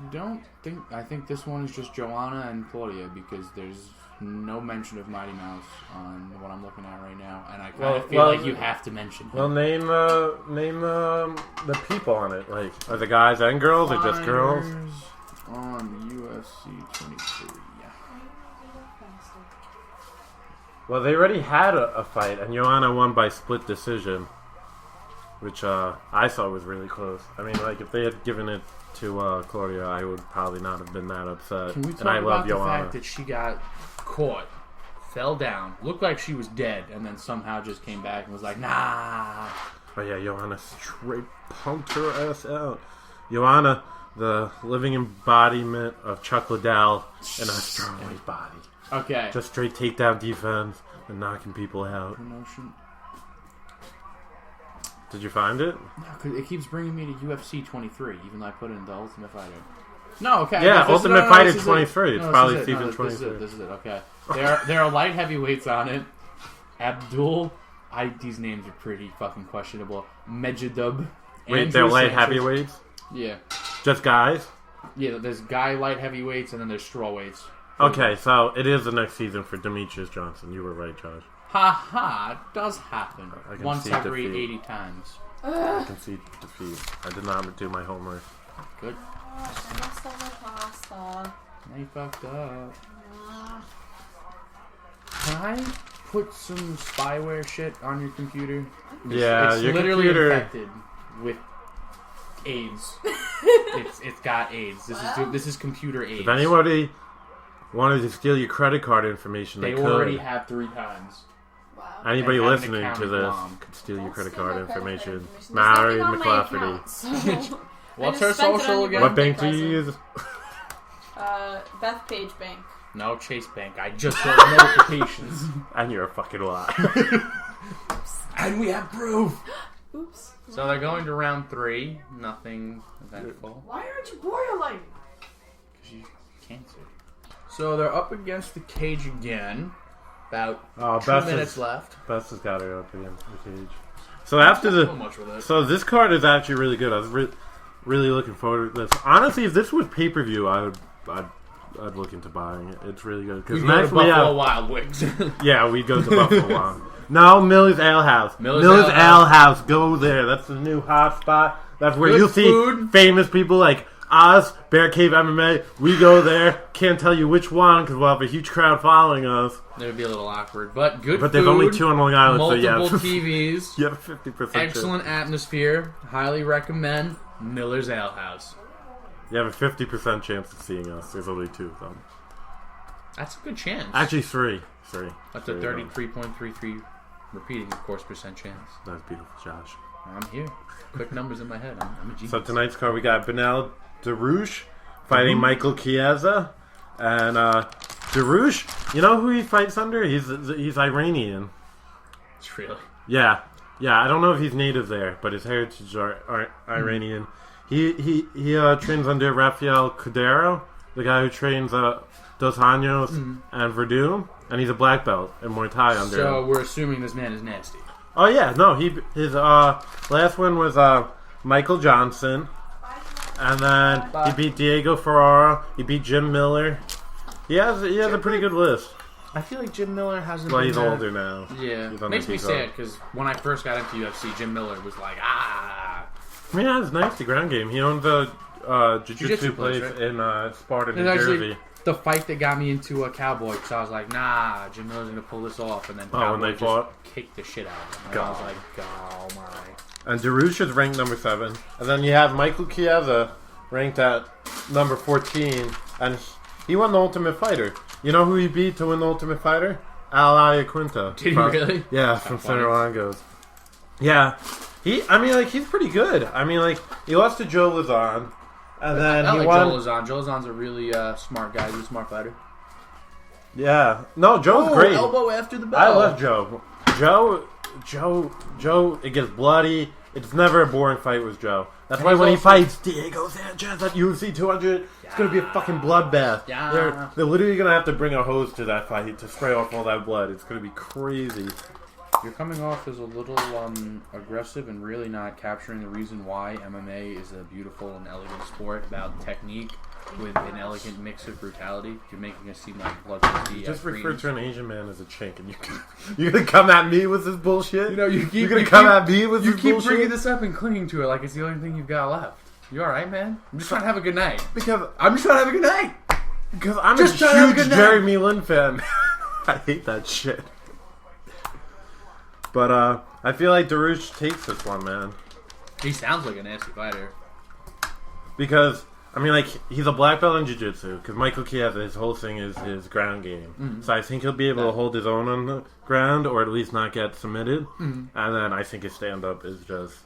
S1: I think this one is just Joanna and Claudia because there's no mention of Mighty Mouse on what I'm looking at right now, and I kind of feel like you have to mention him.
S2: Well, name the people on it. Like, are the guys and girls or just girls?
S1: Fighters on UFC 23.
S2: Well, they already had a fight, and Joanna won by split decision, which I thought was really close. I mean, like, if they had given it to Claudia, I would probably not have been that upset.
S1: Can we talk
S2: and I
S1: about
S2: love
S1: the
S2: Joanna.
S1: fact that she got caught, fell down, looked like she was dead, and then somehow just came back and was like, nah.
S2: Oh yeah, Joanna straight punked her ass out. Joanna, the living embodiment of Chuck Liddell in a strong body.
S1: Okay.
S2: Just straight takedown defense and knocking people out.
S1: Promotion.
S2: Did you find it?
S1: No, 'cause it keeps bringing me to UFC 23, even though I put in the Ultimate Fighter. No, okay.
S2: Yeah,
S1: this is-
S2: Ultimate
S1: no,
S2: Fighter
S1: this is
S2: 23.
S1: it.
S2: It's
S1: No,
S2: probably
S1: this is it.
S2: season
S1: No,
S2: 23.
S1: This is it. Okay. There are light heavyweights on it. Abdul. These names are pretty fucking questionable. Mejidub.
S2: Wait,
S1: Andrew
S2: they're light
S1: Sanchez.
S2: heavyweights?
S1: Yeah.
S2: Just guys?
S1: Yeah, there's guy light heavyweights and then there's strawweights.
S2: Okay, so it is the next season for Demetrius Johnson. You were right, Josh.
S1: Ha ha, it does happen.
S2: I can
S1: Once
S2: see
S1: every
S2: defeat.
S1: 80 times.
S2: I can see defeat. I did not do my homework.
S1: Good.
S3: I messed up my pasta.
S1: Now you fucked up. Can I put some spyware shit on your computer?
S2: Yeah,
S1: It's
S2: your
S1: literally
S2: computer.
S1: infected with AIDS. it's got AIDS. This is computer AIDS.
S2: If anybody wanted to steal your credit card information,
S1: They
S2: they
S1: already
S2: could.
S1: have 3 times.
S3: Wow.
S2: Anybody
S1: They have an
S2: listening
S1: account
S2: to
S1: in
S2: this
S1: Guam.
S2: could steal your
S3: Don't
S2: credit
S3: steal
S2: card
S3: my credit card
S2: information.
S3: information.
S2: Mary
S3: There's nothing on my
S2: McClafferty.
S3: account, so-
S1: What's
S3: I
S1: her
S3: just spent it
S1: social
S3: on
S1: again?
S3: your
S2: What bank do you
S3: birthday
S2: use?
S3: Beth Page Bank.
S1: No, Chase Bank. I just got notifications.
S2: And you're a fucking lie.
S1: And we have proof.
S3: Oops.
S1: So they're going to round 3. Nothing eventful.
S3: Why aren't you boiling?
S1: Because you cancer. So they're up against the cage again. About 2
S2: Beth
S1: minutes
S2: is-
S1: left.
S2: Beth has got her up against the cage. So after
S1: So
S2: the,
S1: much with it.
S2: so this card is actually really good. I was really looking forward to this. Honestly, if this was pay per view, I'd look into buying it. It's really good
S1: We
S2: because
S1: go to
S2: next we
S1: Buffalo
S2: have
S1: Wild Wings.
S2: yeah, we go to Buffalo Wild. No, Miller's Ale House.
S1: Miller's
S2: Miller's
S1: Ale
S2: Ale House. Go there. That's the new hot spot. That's where
S1: Good
S2: you'll see
S1: food.
S2: famous people like us, Bear Cave MMA. We go there. Can't tell you which one because we'll have a huge crowd following us.
S1: It would be a little awkward, but good
S2: But
S1: food.
S2: there's only 2 on Long Island,
S1: multiple
S2: so yeah.
S1: TVs.
S2: You have a 50% chance.
S1: Excellent atmosphere. Highly recommend Miller's Ale House.
S2: You have a 50% chance of seeing us. There's only 2 of them.
S1: That's a good chance.
S2: Actually, 3.
S1: That's a 33.33 repeating, of course, percent chance.
S2: That's beautiful, Josh.
S1: I'm here. Quick numbers in my head. I'm a genius.
S2: So tonight's card, we got Benel Darouche fighting Michael Chiesa. And Darouche, you know who he fights under? He's Iranian.
S1: Really?
S2: Yeah. I don't know if he's native there, but his heritage are Iranian. He trains under Rafael Cordero, the guy who trains Dos Anjos and Verdun, and he's a black belt in Muay Thai under him.
S1: So we're assuming this man is nasty.
S2: Oh yeah, no, his last one was Michael Johnson, and then he beat Diego Ferrara, he beat Jim Miller. He has a pretty good list.
S1: I feel like Jim Miller hasn't.
S2: Well, he's older now.
S1: Yeah, makes me sad because when I first got into UFC, Jim Miller was like, I
S2: mean, it's nice, the ground game. He owns a jiu-jitsu place right? In Sparta, New Jersey.
S1: The fight that got me into a Cowboy, because I was like, nah, Jim Miller's going to pull this off. And then Cowboy
S2: when they fought?
S1: Kicked the shit out of him. And I was like, oh my.
S2: And Darouche is ranked number 7. And then you have Michael Chiesa ranked at number 14. And he won the Ultimate Fighter. You know who he beat to win the Ultimate Fighter? Al Iaquinta.
S1: Did he really?
S2: Yeah, from Center Longos. Yeah. He's pretty good. I mean, like, he lost to Joe Lazan. And then
S1: I
S2: he
S1: like
S2: won.
S1: Joe Lazan. Joe Lazan's a really smart guy. He's a smart fighter.
S2: Yeah. No, Joe's great.
S1: Elbow after the bell.
S2: I love Joe. Joe, it gets bloody. It's never a boring fight with Joe. That's why when he fights Diego Sanchez at UFC 200, it's going to be a fucking bloodbath.
S1: Yeah.
S2: They're literally going to have to bring a hose to that fight to spray off all that blood. It's going to be crazy.
S1: You're coming off as a little aggressive and really not capturing the reason why MMA is a beautiful and elegant sport about technique with an elegant mix of brutality. You're making us seem like bloodthirsty.
S2: Just refer to an Asian man as a chink, and you're gonna come at me with this bullshit.
S1: You know, you're
S2: gonna come at me with this bullshit.
S1: You keep bringing this up and clinging to it like it's the only thing you've got left. You all right, man? I'm just trying to have a good night. I'm just trying to have a good night.
S2: Because I'm just a huge Jeremy Lin fan. I hate that shit. But I feel like Darouche takes this one, man.
S1: He sounds like a nasty fighter.
S2: Because, I mean, like, he's a black belt in jiu-jitsu. Because Michael Chiesa, his whole thing is his ground game. Mm-hmm. So I think he'll be able to hold his own on the ground, or at least not get submitted. Mm-hmm. And then I think his stand-up is just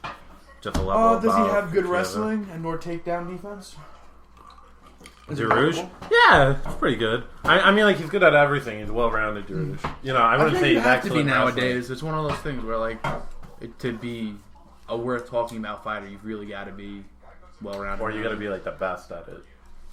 S2: a level above.
S1: Does he have good wrestling and more takedown defense?
S2: Darouche? Yeah, it's pretty good. I mean, like, he's good at everything. He's well-rounded, Darouche. You know, I wouldn't say he's excellent.
S1: To be nowadays. It's one of those things where, like, to be a worth talking about fighter, you've really got to be well-rounded.
S2: Or you got to be, like, the best at it.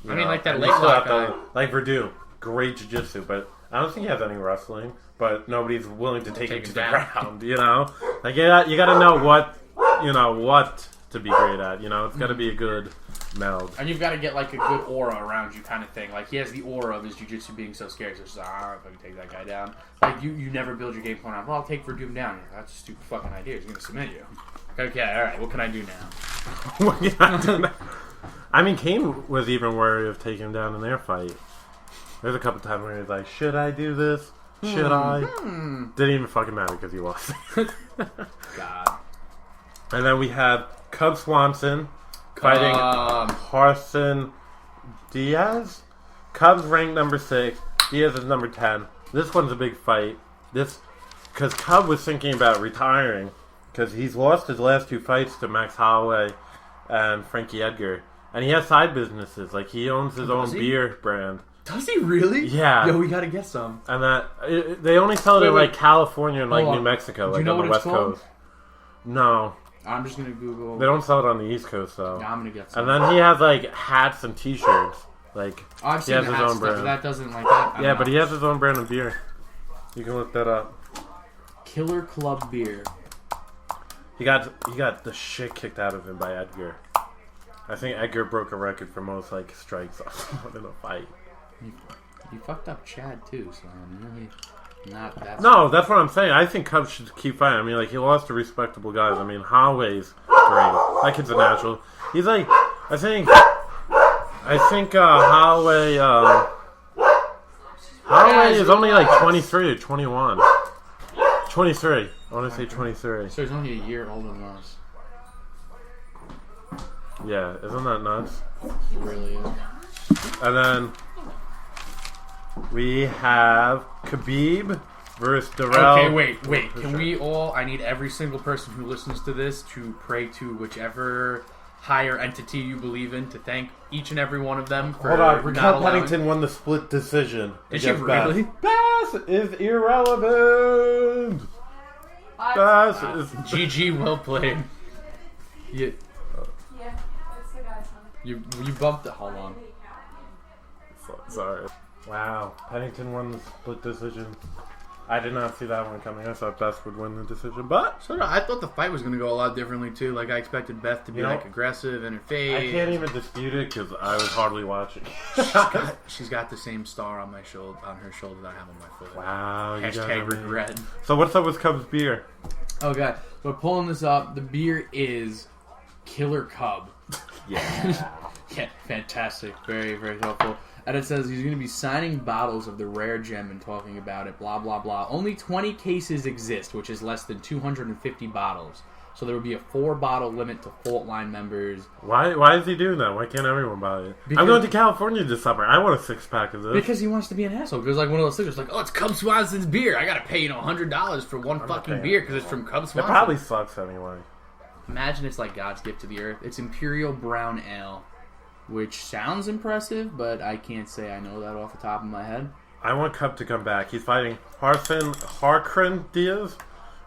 S1: I mean, like that late block guy.
S2: Like Verdun, great jiu-jitsu, but I don't think he has any wrestling. But nobody's willing to take him to the ground, you know? Like, you got to know what to be great at, you know? It's got to be a good meld.
S1: And you've got to get, like, a good aura around you kind of thing. Like, he has the aura of his jiu-jitsu being so scary. So it's just, if I can take that guy down. Like, you never build your game plan on, well, I'll take Verdun down. That's a stupid fucking idea. He's going to submit you. Okay, all right, what can I do now?
S2: What can I do now? I mean, Kane was even worried of taking him down in their fight. There's a couple times where he was like, should I do this? Should I? Didn't even fucking matter because he lost.
S1: God.
S2: And then we had Cub Swanson fighting Carson Diaz. Cub's ranked number 6. Diaz is number 10. This one's a big fight. Because Cub was thinking about retiring because he's lost his last 2 fights to Max Holloway and Frankie Edgar. And he has side businesses. Like, he owns his own beer brand.
S1: Does he really?
S2: Yeah.
S1: Yo, we gotta get some.
S2: And they only sell it in, like, California and, like, New Mexico. Like, on the West Coast. No.
S1: I'm just gonna Google.
S2: They don't sell it on the East Coast, though.
S1: Yeah, I'm gonna get some.
S2: And then he has, like, hats and T-shirts. Like,
S1: I've seen
S2: he has
S1: the
S2: his
S1: hat
S2: own
S1: stuff,
S2: brand.
S1: but that doesn't like that.
S2: Yeah, but he has his own brand of beer. You can look that up.
S1: Killer Club Beer.
S2: He got the shit kicked out of him by Edgar. I think Edgar broke a record for most, like, strikes on someone in a fight.
S1: He fucked up Chad too, so I'm really not that.
S2: No, that's what I'm saying. I think Cubs should keep fighting. I mean, like, he lost to respectable guys. I mean, Holloway's great. That kid's a natural. He's like, I think Holloway is only like 23 or 21. 23. I want to say 23.
S1: So he's only a year older than us.
S2: Yeah, isn't that nuts?
S1: He really is.
S2: And then We have Khabib versus Darrell.
S1: Okay, wait. Can we all? I need every single person who listens to this to pray to whichever higher entity you believe in to thank each and every one of them for
S2: Hold on,
S1: not
S2: Raquel
S1: allowing...
S2: Pennington won the split decision.
S1: Did she
S2: against
S1: really?
S2: Bass is irrelevant. Bass is...
S1: GG, well played.
S3: Yeah, that's the guy's son.
S1: You bumped it. Hold on.
S2: Sorry. Wow, Pennington won the split decision. I did not see that one coming. I thought Beth would win the decision, but
S1: So I thought the fight was going to go a lot differently too. Like I expected Beth to be like aggressive in her face.
S2: I can't even dispute it because I was hardly watching.
S1: She's got the same star on my shoulder, on her shoulder that I have on my foot.
S2: Wow. You
S1: Hashtag
S2: got it.
S1: regret.
S2: So what's up with Cubs beer?
S1: Oh god, we're pulling this up. The beer is Killer Cub.
S2: Yeah.
S1: Yeah, fantastic. Very, very helpful. And it says he's going to be signing bottles of the rare gem and talking about it, blah, blah, blah. Only 20 cases exist, which is less than 250 bottles. So there will be a 4-bottle limit to Fault Line members.
S2: Why is he doing that? Why can't everyone buy it? I'm going to California this summer. I want a 6-pack of this.
S1: Because he wants to be an asshole. Because like one of those things, like, oh, it's Cub Swanson's beer. I got to pay, $100 for one fucking beer because it's from Cub Swanson.
S2: It probably sucks anyway.
S1: Imagine it's like God's gift to the earth. It's Imperial Brown Ale, which sounds impressive, but I can't say I know that off the top of my head.
S2: I want Cub to come back. He's fighting Harkrin Diaz,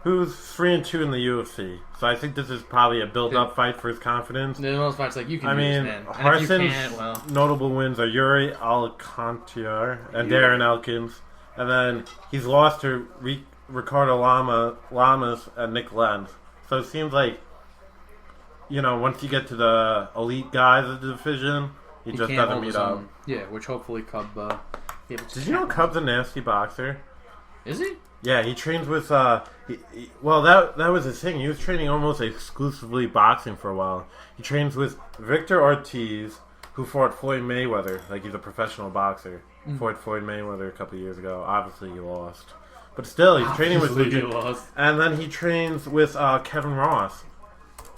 S2: who's 3-2 in the UFC. So I think this is probably a build-up fight for his confidence.
S1: The most fights like you can
S2: I
S1: do
S2: mean,
S1: this, man. And if you
S2: Harson's
S1: can't, well,
S2: notable wins are Yuri Alcantara and Darren Elkins. And then he's lost to Ricardo Lamas and Nick Lenz. So it seems like, you know, once you get to the elite guys of the division, he just
S1: can't
S2: doesn't
S1: hold
S2: meet
S1: his
S2: up.
S1: own. Yeah, which hopefully Cub.
S2: Did you know Cub's a nasty boxer?
S1: Is he?
S2: Yeah, he trains with. That was his thing. He was training almost exclusively boxing for a while. He trains with Victor Ortiz, who fought Floyd Mayweather. Like he's a professional boxer. Fought Floyd Mayweather a couple years ago. Obviously, he lost, but still, he's training with.
S1: Obviously he lost.
S2: And then he trains with Kevin Ross.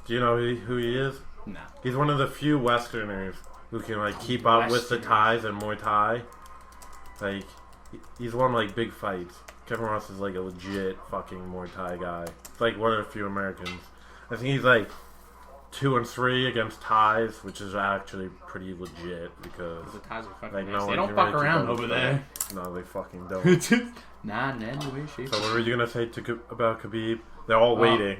S2: Do you know who he is?
S1: No.
S2: He's one of the few Westerners who can like keep up with the Thais and Muay Thai. Like, he's won like big fights. Kevin Ross is like a legit fucking Muay Thai guy. It's like one of the few Americans. I think he's like 2-3 against Thais, which is actually pretty legit because
S1: The Thais are fucking
S2: like,
S1: nasty. They
S2: one
S1: don't
S2: can
S1: fuck
S2: really
S1: around
S2: keep up
S1: over
S2: with
S1: there.
S2: them. No, they fucking don't.
S1: Nah, in any way, shape.
S2: So what were you gonna say about Khabib? They're all waiting.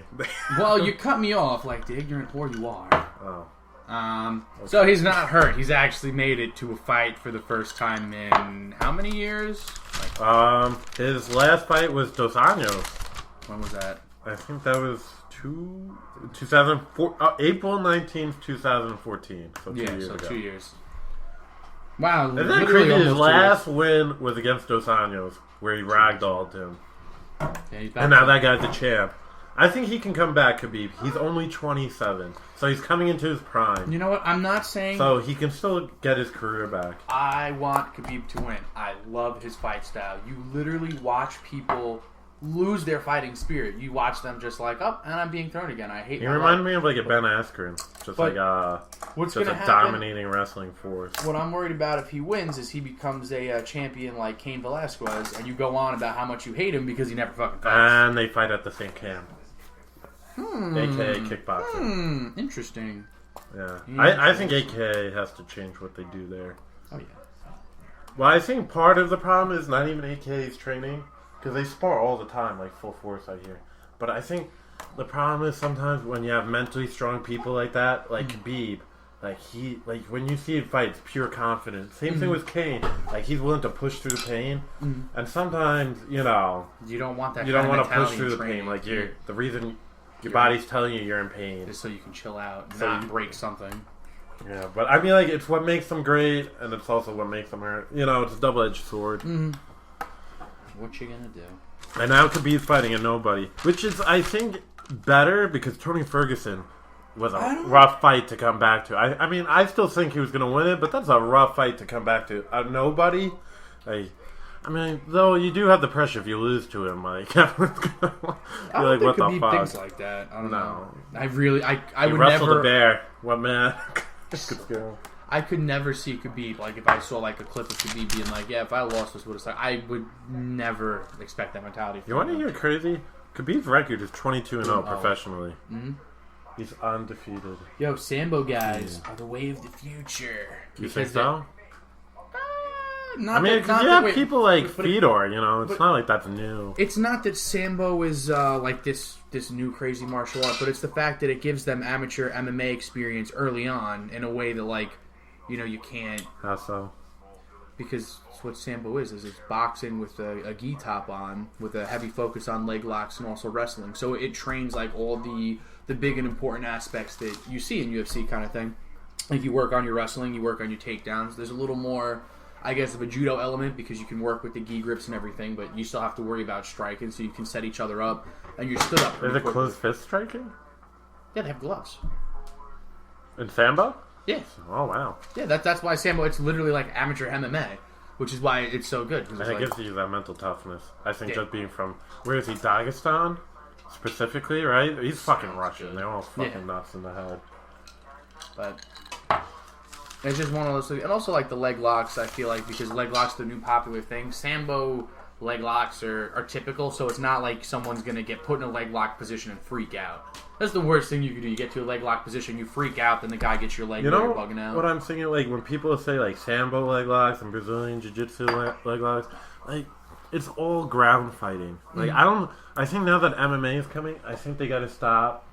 S1: Well, you cut me off like the ignorant whore you are.
S2: Oh.
S1: So he's not hurt. He's actually made it to a fight for the first time in how many years?
S2: His last fight was Dos Anjos.
S1: When was that?
S2: I think that was 2004, April 19th, 2014. So 2 years ago.
S1: 2 years. Wow.
S2: And then
S1: literally
S2: crazy, his
S1: almost 2
S2: last win was against Dos Anjos, where he ragdolled him.
S1: Yeah, he's back
S2: And now that guy's a champ. I think he can come back, Khabib. He's only 27, so he's coming into his prime.
S1: You know what? I'm not saying...
S2: So he can still get his career back.
S1: I want Khabib to win. I love his fight style. You literally watch people lose their fighting spirit. You watch them just like, oh, and I'm being thrown again. I hate
S2: He
S1: my
S2: reminded
S1: life.
S2: me of like a Ben Askren. Just
S1: But
S2: like
S1: what's
S2: just
S1: gonna
S2: a
S1: happen-
S2: dominating wrestling force.
S1: What I'm worried about if he wins is he becomes a champion like Cain Velasquez, and you go on about how much you hate him because he never fucking fights.
S2: And they fight at the same camp. AKA kickboxing.
S1: Interesting.
S2: Yeah. I think AKA has to change what they do there.
S1: Oh, yeah.
S2: Well, I think part of the problem is not even AKA's training, because they spar all the time, like full force out here. But I think the problem is sometimes when you have mentally strong people like that, like Khabib, like when you see him fight, it's pure confidence. Same thing with Kane. Like he's willing to push through the pain, and sometimes you
S1: don't want that.
S2: you
S1: kind
S2: don't
S1: of
S2: want to push
S1: mentality
S2: through
S1: in
S2: the
S1: training.
S2: pain. Like the reason your body's telling you you're in pain.
S1: just so you can chill out, and
S2: So
S1: not
S2: you-
S1: break something.
S2: Yeah, but I mean, like it's what makes them great, and it's also what makes them hurt. You know, it's a double-edged sword.
S1: What you gonna do?
S2: And now Khabib's fighting a nobody, which is, I think, better because Tony Ferguson was a rough fight to come back to. I mean, I still think he was going to win it, but that's a rough fight to come back to. A nobody, I mean, though you do have the pressure if you lose to him. Like, everyone's gonna be like, what the
S1: Khabib
S2: fuck?
S1: thinks like that. I don't
S2: No.
S1: know. I really, I
S2: He
S1: would
S2: wrestled
S1: never.
S2: a bear. What man? Let's go.
S1: I could never see Khabib. Like, if I saw, like, a clip of Khabib being like, yeah, if I lost this, would have started. I would never expect that mentality.
S2: You want to hear crazy? Khabib's record is 22-0
S1: Oh.
S2: professionally.
S1: Mm-hmm.
S2: He's undefeated.
S1: Yo, Sambo guys are the way of the future.
S2: You think so?
S1: Not
S2: I mean,
S1: that,
S2: because
S1: not
S2: you
S1: that,
S2: have
S1: wait,
S2: people like
S1: but
S2: Fedor, you know, it's not like that's new.
S1: It's not that Sambo is like this new crazy martial art, but it's the fact that it gives them amateur MMA experience early on in a way that, like, you know, you can't.
S2: How so?
S1: Because it's what Sambo is it's boxing with a gi top on, with a heavy focus on leg locks and also wrestling. So it trains like all the big and important aspects that you see in UFC kind of thing. Like, you work on your wrestling, you work on your takedowns. There's a little more, I guess, of a judo element because you can work with the gi grips and everything, but you still have to worry about striking, so you can set each other up, and you're stood up.
S2: Is it closed fist striking?
S1: Yeah, they have gloves.
S2: In Sambo?
S1: Yeah.
S2: Oh, wow.
S1: Yeah, that's why Sambo, it's literally like amateur MMA, which is why it's so good.
S2: And it gives you that mental toughness. I think
S1: Yeah.
S2: just being from, where is he, Dagestan? Specifically, right? He's fucking Russian. They're all fucking nuts in the head.
S1: But it's just one of those things. And also, like, the leg locks, I feel like, because leg locks are the new popular thing. Sambo leg locks are typical, so it's not like someone's going to get put in a leg lock position and freak out. That's the worst thing you can do. You get to a leg lock position, you freak out, then the guy gets your leg
S2: You
S1: while
S2: know
S1: you're bugging out.
S2: what I'm thinking? Like, when people say, like, Sambo leg locks and Brazilian Jiu-Jitsu leg locks, like, it's all ground fighting. Like, I think now that MMA is coming, I think they got to stop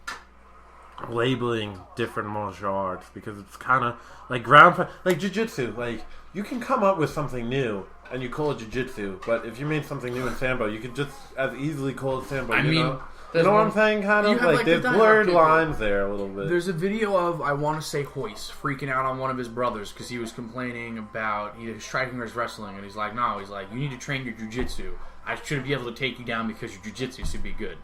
S2: labeling different martial arts because it's kind of like ground fight, like jiu-jitsu. Like, you can come up with something new and you call it jiu-jitsu, but if you made something new in Sambo, you could just as easily call it Sambo. You know what I'm saying? Kind of like there's blurred lines there a little bit.
S1: There's a video of, I want to say, Hoist freaking out on one of his brothers because he was complaining about either striking or his wrestling, and he's like, no, he's like, you need to train your jiu-jitsu. I shouldn't be able to take you down because your jiu-jitsu should be good.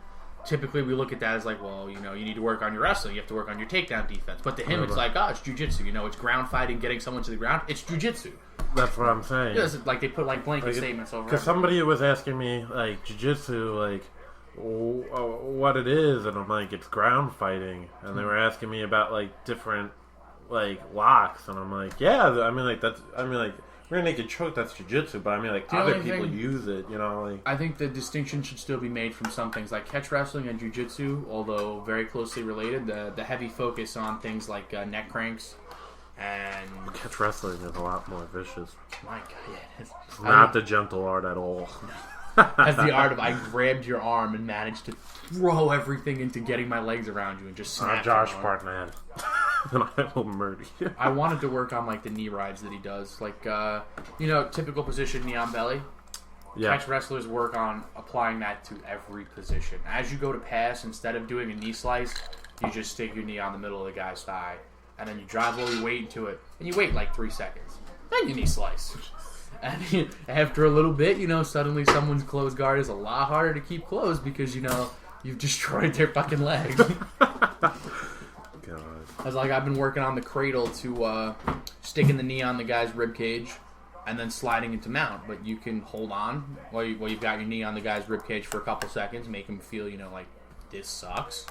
S1: Typically, we look at that as like, well, you know, you need to work on your wrestling. You have to work on your takedown defense. But to him, it's like, oh, it's jiu-jitsu. You know, it's ground fighting, getting someone to the ground. It's jiu-jitsu.
S2: That's what I'm saying.
S1: Yeah, it's like they put like blanket statements over.
S2: Because somebody was asking me, like, jiu-jitsu, like, what it is, and I'm like, it's ground fighting. And they were asking me about, like, different, like, locks. And I'm like, yeah, I mean, like, rear naked choke, that's jiu-jitsu, but I mean, like, other people use it, you know, like...
S1: I think the distinction should still be made from some things like catch wrestling and jiu-jitsu, although very closely related. The heavy focus on things like neck cranks and...
S2: Catch wrestling is a lot more vicious.
S1: My God, yeah.
S2: It's not the gentle art at all.
S1: That's the art of I grabbed your arm and managed to throw everything into getting my legs around you and just snap
S2: Josh
S1: your arm.
S2: Partman. Then I will murder you.
S1: I wanted to work on like the knee rides that he does, like you know, typical position knee on belly.
S2: Yeah.
S1: Catch wrestlers work on applying that to every position. As you go to pass, instead of doing a knee slice, you just stick your knee on the middle of the guy's thigh, and then you drive all your weight into it, and you wait like 3 seconds. Then you knee slice. And after a little bit, you know, suddenly someone's closed guard is a lot harder to keep closed because, you know, you've destroyed their fucking leg.
S2: God.
S1: I was like, I've been working on the cradle to sticking the knee on the guy's rib cage and then sliding into mount. But you can hold on while you've got your knee on the guy's rib cage for a couple seconds, make him feel, you know, like, this sucks.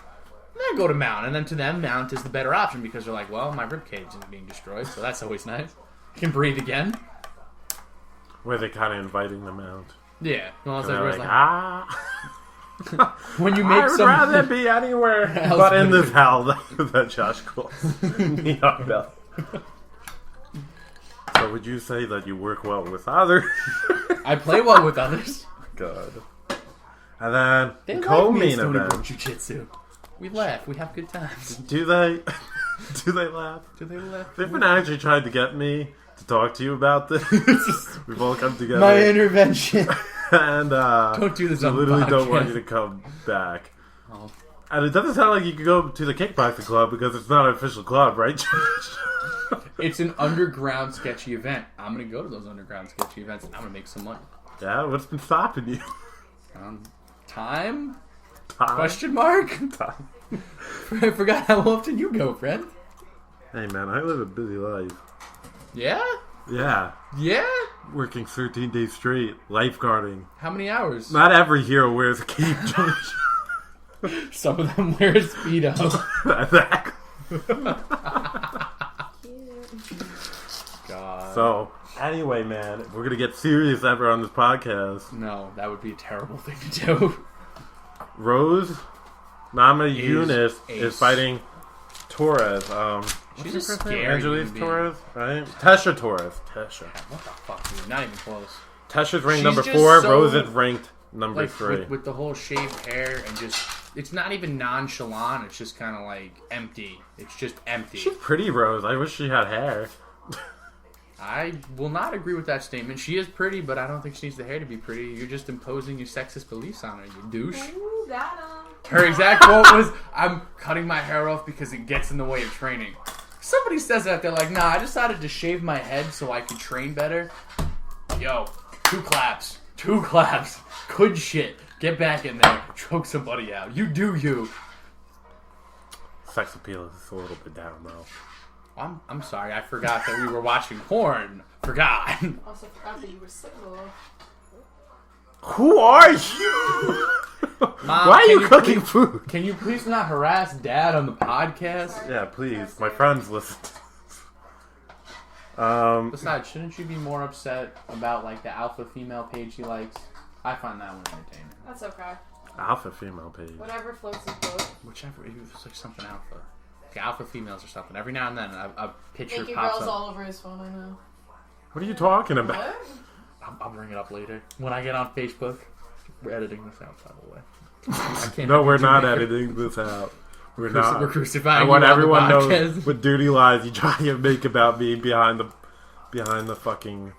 S1: And then go to mount. And then to them, mount is the better option because they're like, well, my rib cage isn't being destroyed, so that's always nice. You can breathe again.
S2: Where they kind of inviting them out.
S1: Yeah. Well,
S2: And they're like,
S1: when you make
S2: I would rather be anywhere but in this hell that Josh calls me on belly. So would you say that you work well with others?
S1: I play well with others.
S2: God. And then
S1: They
S2: co-main
S1: like me
S2: event.
S1: Jiu-jitsu. We laugh. We have good times.
S2: Do they? Do they laugh?
S1: Do they laugh?
S2: They've been actually trying to get me to talk to you about this. We've all come together.
S1: My intervention.
S2: And
S1: Don't do this
S2: I
S1: on the
S2: literally don't
S1: podcast.
S2: want you to come back.
S1: Oh.
S2: And it doesn't sound like you could go to the kickboxing club because it's not an official club, right?
S1: It's an underground sketchy event. I'm going to go to those underground sketchy events and I'm going to make some money.
S2: Yeah, what's been stopping you?
S1: Time?
S2: Time?
S1: Question mark?
S2: Time.
S1: I forgot how often you go, friend.
S2: Hey man, I live a busy life.
S1: Yeah?
S2: Yeah.
S1: Yeah?
S2: Working 13 days straight, lifeguarding.
S1: How many hours?
S2: Not every hero wears a cape, Josh.
S1: Some of them wear a Speedo.
S2: Exactly. So, anyway, man, if we're going to get serious ever on this podcast,
S1: No, that would be a terrible thing to do.
S2: Rose Namajunas
S1: Ace.
S2: is fighting Torres.
S1: She's
S2: what's her
S1: a
S2: first name?
S1: scary
S2: Angeles
S1: human being.
S2: Torres, right? Tesha Torres. Tesha.
S1: What the fuck, dude? Not even close.
S2: Tasha's ranked
S1: She's
S2: number
S1: just
S2: 4.
S1: so-
S2: Rose is ranked number
S1: Like
S2: 3.
S1: with the whole shaved hair and just, it's not even nonchalant. It's just kind of like empty. It's just empty.
S2: She's pretty, Rose. I wish she had hair.
S1: I will not agree with that statement. She is pretty, but I don't think she needs the hair to be pretty. You're just imposing your sexist beliefs on her, you douche.
S3: Ooh, got him.
S1: Her exact quote was, "I'm cutting my hair off because it gets in the way of training." Somebody says that, they're like, "Nah, I decided to shave my head so I could train better." Yo, 2 claps. 2 claps. Good shit. Get back in there. Choke somebody out. You do you.
S2: Sex appeal is a little bit down, though.
S1: I'm sorry. I forgot that we were watching porn. Forgot.
S3: Also forgot that you were single.
S2: Who are you?
S1: Mom,
S2: Why are
S1: can
S2: you cooking
S1: please-
S2: food?
S1: Can you please not harass Dad on the podcast?
S2: Yeah, please. My friends listen.
S1: Besides, shouldn't you be more upset about like the alpha female page he likes? I find that one entertaining.
S3: That's okay.
S2: Alpha female page.
S3: Whatever floats his boat.
S1: Whichever, it was like something alpha. Like alpha females or something. Every now and then a picture
S3: Naked
S1: pops
S3: girls
S1: up.
S3: all over his phone, I know.
S2: What are you talking about?
S3: What?
S1: I'll bring it up later. When I get on Facebook. We're editing this out, by the way. I can't
S2: No,
S1: have
S2: we're
S1: you
S2: not
S1: make it-
S2: editing this out. We're not.
S1: We're crucifying
S2: I
S1: you
S2: want
S1: on the
S2: everyone
S1: podcast.
S2: knows what dirty lies you try to make about me behind the fucking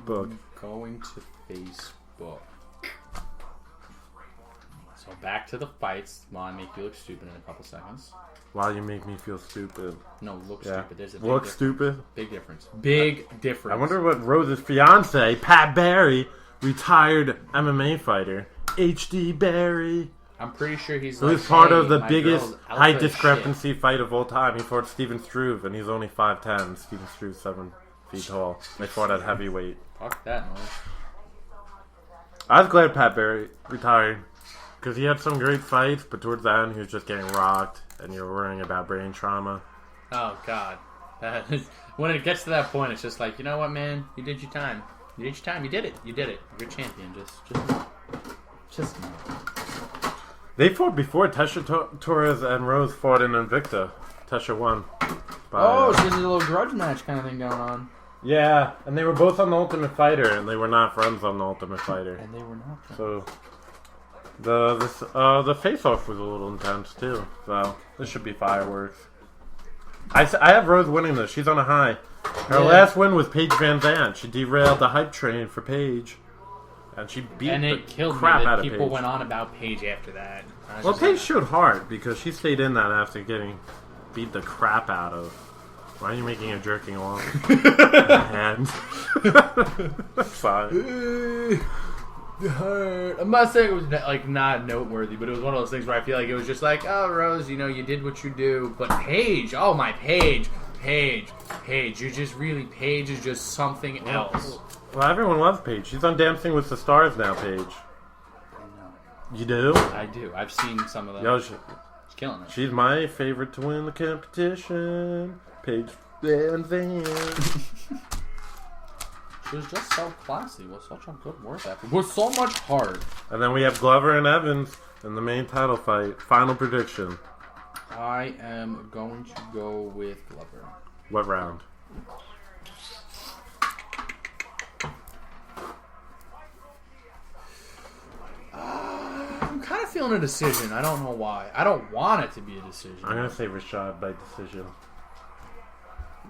S2: book.
S1: Going to Facebook. So back to the fights. While I make you look stupid in a couple seconds.
S2: While you make me feel stupid.
S1: No, look
S2: Yeah.
S1: stupid. There's a big
S2: Look
S1: difference.
S2: stupid.
S1: Big difference. Big difference.
S2: I wonder what Rose's fiance, Pat Barry, retired MMA fighter, HD Barry,
S1: I'm pretty sure he's
S2: who
S1: like,
S2: is part
S1: hey,
S2: of the
S1: my
S2: biggest
S1: girl's alpha
S2: high
S1: as
S2: discrepancy fight of all time. He fought Steven Struve, and he's only 5'10". Steven Struve's 7 feet tall. They fought at heavyweight.
S1: shit. Fuck that noise.
S2: I was glad Pat Barry retired, because he had some great fights, but towards the end he was just getting rocked, and you're worrying about brain trauma.
S1: Oh god. That is, when it gets to that point, it's just like, you know what, man? You did your time. You did your time. You did it. You did it. You're a champion. Just.
S2: They fought before. Tesha Torres and Rose fought in Invicta. Tesha won. By,
S1: Oh, so there's a little grudge match kind of thing going on.
S2: yeah, and they were both on the Ultimate Fighter, and they were not friends on the Ultimate Fighter.
S1: And they were not.
S2: So the face-off was a little intense too. So this should be fireworks. I have Rose winning this. She's on a high. Her
S1: Yeah.
S2: last win was Paige Van Zandt. She derailed the hype train for Paige, and she beat
S1: And
S2: the
S1: it killed me
S2: crap out
S1: that
S2: of
S1: people
S2: Paige.
S1: went on about Paige after that. I was
S2: Well,
S1: just
S2: Paige
S1: like,
S2: showed heart because she stayed in that after getting beat the crap out of. Why are you making a jerking off? Hands. Fine.
S1: I'm not saying it was like not noteworthy, but it was one of those things where I feel like it was just like, oh, Rose, you know, you did what you do, but Paige, oh my Paige, you're just really Paige is just something else.
S2: Well, everyone loves Paige. She's on Dancing with the Stars now, Paige. You do?
S1: I do. I've seen some of them.
S2: Yo,
S1: She's killing it.
S2: she's my favorite to win the competition. Paige Van Zandt.
S1: She was just so classy with such a good work ethic, with so much heart.
S2: And then we have Glover and Evans in the main title fight. Final prediction.
S1: I am going to go with Glover.
S2: What round?
S1: I'm kind of feeling a decision. I don't know why. I don't want it to be a decision.
S2: I'm going to say Rashad by decision.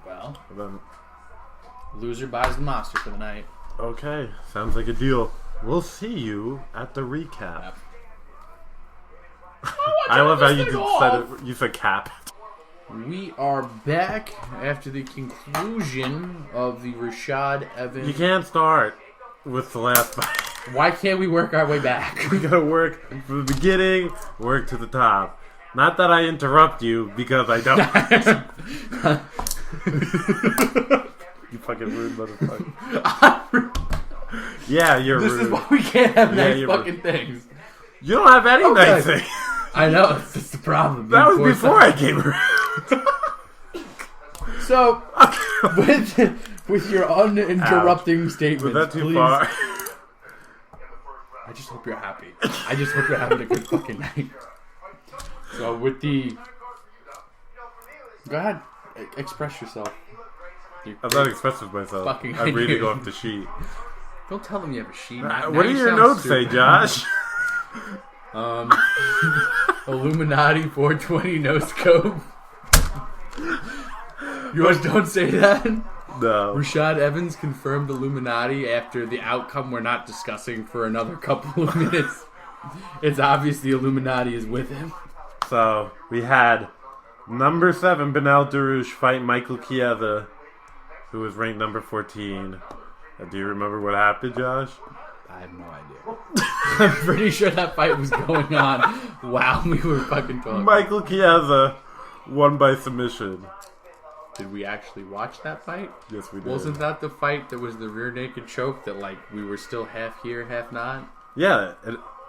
S1: Well,
S2: And then,
S1: loser buys the monster for the night.
S2: okay, sounds like a deal. We'll see you at the recap.
S1: Yep.
S2: I love how you
S1: This thing
S2: said
S1: off.
S2: it. You said cap.
S1: We are back after the conclusion of the Rashad Evans.
S2: You can't start with the last fight.
S1: Why can't we work our way back?
S2: We gotta work from the beginning, work to the top. Not that I interrupt you, because I don't. You fucking rude motherfucker. Yeah, you're
S1: This
S2: rude.
S1: is why we can't have
S2: Yeah,
S1: nice
S2: you're
S1: fucking things.
S2: You don't have any
S1: Okay.
S2: nice things.
S1: I know, it's just the problem.
S2: That was
S1: Being
S2: before
S1: forced
S2: I came around.
S1: So, with with your uninterrupting statements.
S2: Was that too
S1: please.
S2: far?
S1: I just hope you're happy. I just hope you're having a good fucking night. So with the... Go ahead. Express yourself.
S2: I'm not expressing myself.
S1: Fucking
S2: I'm reading off the sheet.
S1: Don't tell them you have a sheet.
S2: What do your notes say, Josh?
S1: Illuminati 420 no scope. Yours don't say that?
S2: No.
S1: Rashad Evans confirmed Illuminati after the outcome we're not discussing for another couple of minutes. It's obvious the Illuminati is with him.
S2: So, we had number 7, Benel Darush, fight Michael Chiesa, who was ranked number 14. Do you remember what happened, Josh?
S1: I have no idea. I'm pretty sure that fight was going on while we were fucking talking.
S2: Michael Chiesa won by submission.
S1: Did we actually watch that fight?
S2: Yes, we did.
S1: Wasn't that the fight that was the rear naked choke that, like, we were still half here, half not?
S2: Yeah,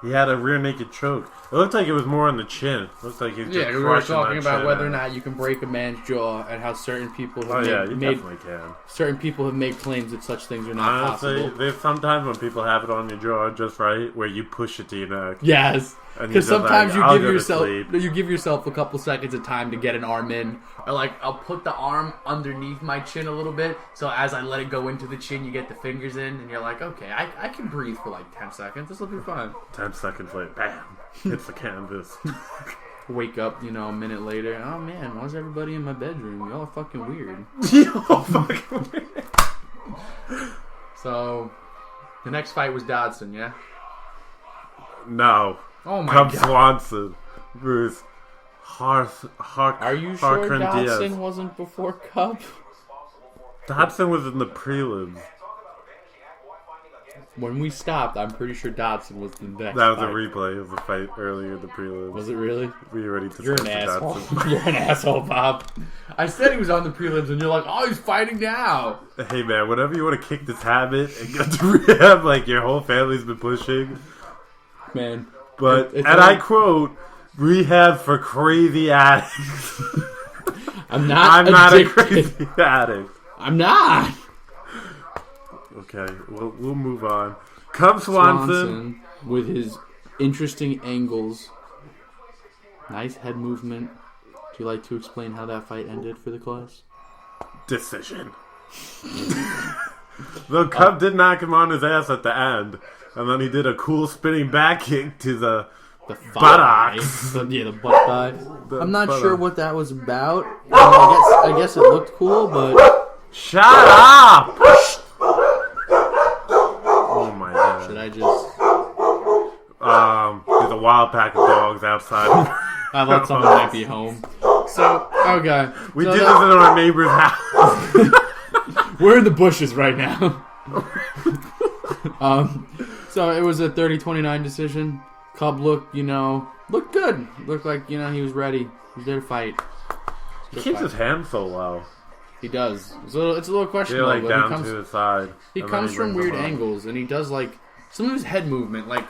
S2: he had a rear naked choke. It looked like it was more on the chin. It looked like he was just
S1: we were
S2: crushing
S1: talking
S2: that
S1: about
S2: chin
S1: whether or
S2: out.
S1: not you can break a man's jaw and how certain people have
S2: you
S1: made
S2: definitely can.
S1: certain people have made claims that such things are not
S2: Honestly,
S1: possible.
S2: there's sometimes when people have it on your jaw just right, where you push it to your neck.
S1: Yes,
S2: And
S1: because
S2: you're just
S1: sometimes
S2: like, I'll go to sleep.
S1: you give yourself a couple seconds of time to get an arm in, or like I'll put the arm underneath my chin a little bit, so as I let it go into the chin, you get the fingers in, and you're like, okay, I can breathe for like 10 seconds. This will be fine.
S2: 10 seconds later, bam, hits the canvas.
S1: Wake up, a minute later. Oh man, why's everybody in my bedroom? Y'all are fucking weird.
S2: Y'all fucking weird.
S1: So, the next fight was Dodson, yeah?
S2: No.
S1: Oh my
S2: Cub
S1: god.
S2: Swanson versus
S1: Are you sure
S2: Harkran
S1: Dodson
S2: Diaz.
S1: wasn't before Cub?
S2: Dodson was in the prelims.
S1: When we stopped, I'm pretty sure Dodson was the next
S2: That was
S1: fight.
S2: a replay of the fight earlier in the prelims.
S1: Was it really?
S2: We already discussed
S1: You're an
S2: the
S1: asshole.
S2: Dodson.
S1: You're an asshole, Bob. I said he was on the prelims, and you're like, oh, he's fighting now.
S2: Hey man, whenever you want to kick this habit and get to rehab, like your whole family's been pushing.
S1: Man.
S2: But,
S1: It's
S2: and
S1: all-
S2: I quote, rehab for crazy addicts.
S1: I'm not
S2: I'm not a
S1: addicted.
S2: crazy addict.
S1: I'm not.
S2: Okay, we'll move on. Cub Swanson.
S1: With his interesting angles. Nice head movement. Do you like to explain how that fight ended for the class?
S2: Decision. The Cub did knock him on his ass at the end, and then he did a cool spinning back kick to the buttocks.
S1: The butt thigh.
S2: The
S1: I'm not
S2: buttocks.
S1: sure what that was about. I guess it looked cool, but
S2: Shut up! Oh my god.
S1: should I just...
S2: There's a wild pack of dogs outside.
S1: I thought someone might be home. So, okay.
S2: We
S1: So
S2: did
S1: that-
S2: this in our neighbor's house.
S1: We're in the bushes right now. So it was a 30-29 decision. Cub looked good. Looked like, he was ready. He was there to fight.
S2: He keeps his hand so low.
S1: He does. So it's a little
S2: They're
S1: questionable.
S2: like
S1: but
S2: down to the side.
S1: he
S2: and
S1: comes
S2: then
S1: from
S2: brings
S1: weird
S2: them up.
S1: angles, and he does like some of his head movement. Like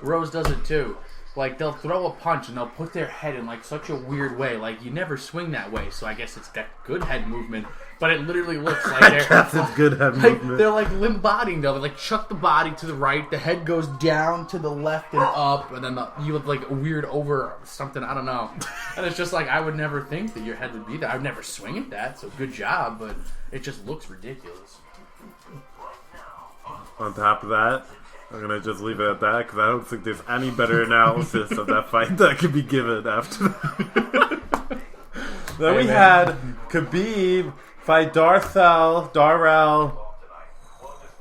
S1: Rose does it too. Like they'll throw a punch and they'll put their head in like such a weird way. Like you never swing that way, so I guess it's that good head movement. But it literally looks like they're
S2: That's a good head
S1: like,
S2: movement.
S1: they're like limp bodying though. They like chuck the body to the right, the head goes down to the left and up, and then you look like a weird over something. I don't know. And it's just like I would never think that your head would be there. I'd never swing at that. So good job, but it just looks ridiculous.
S2: On top of that, I'm going to just leave it at that because I don't think there's any better analysis of that fight that could be given after that. Then we had Khabib fight Darrell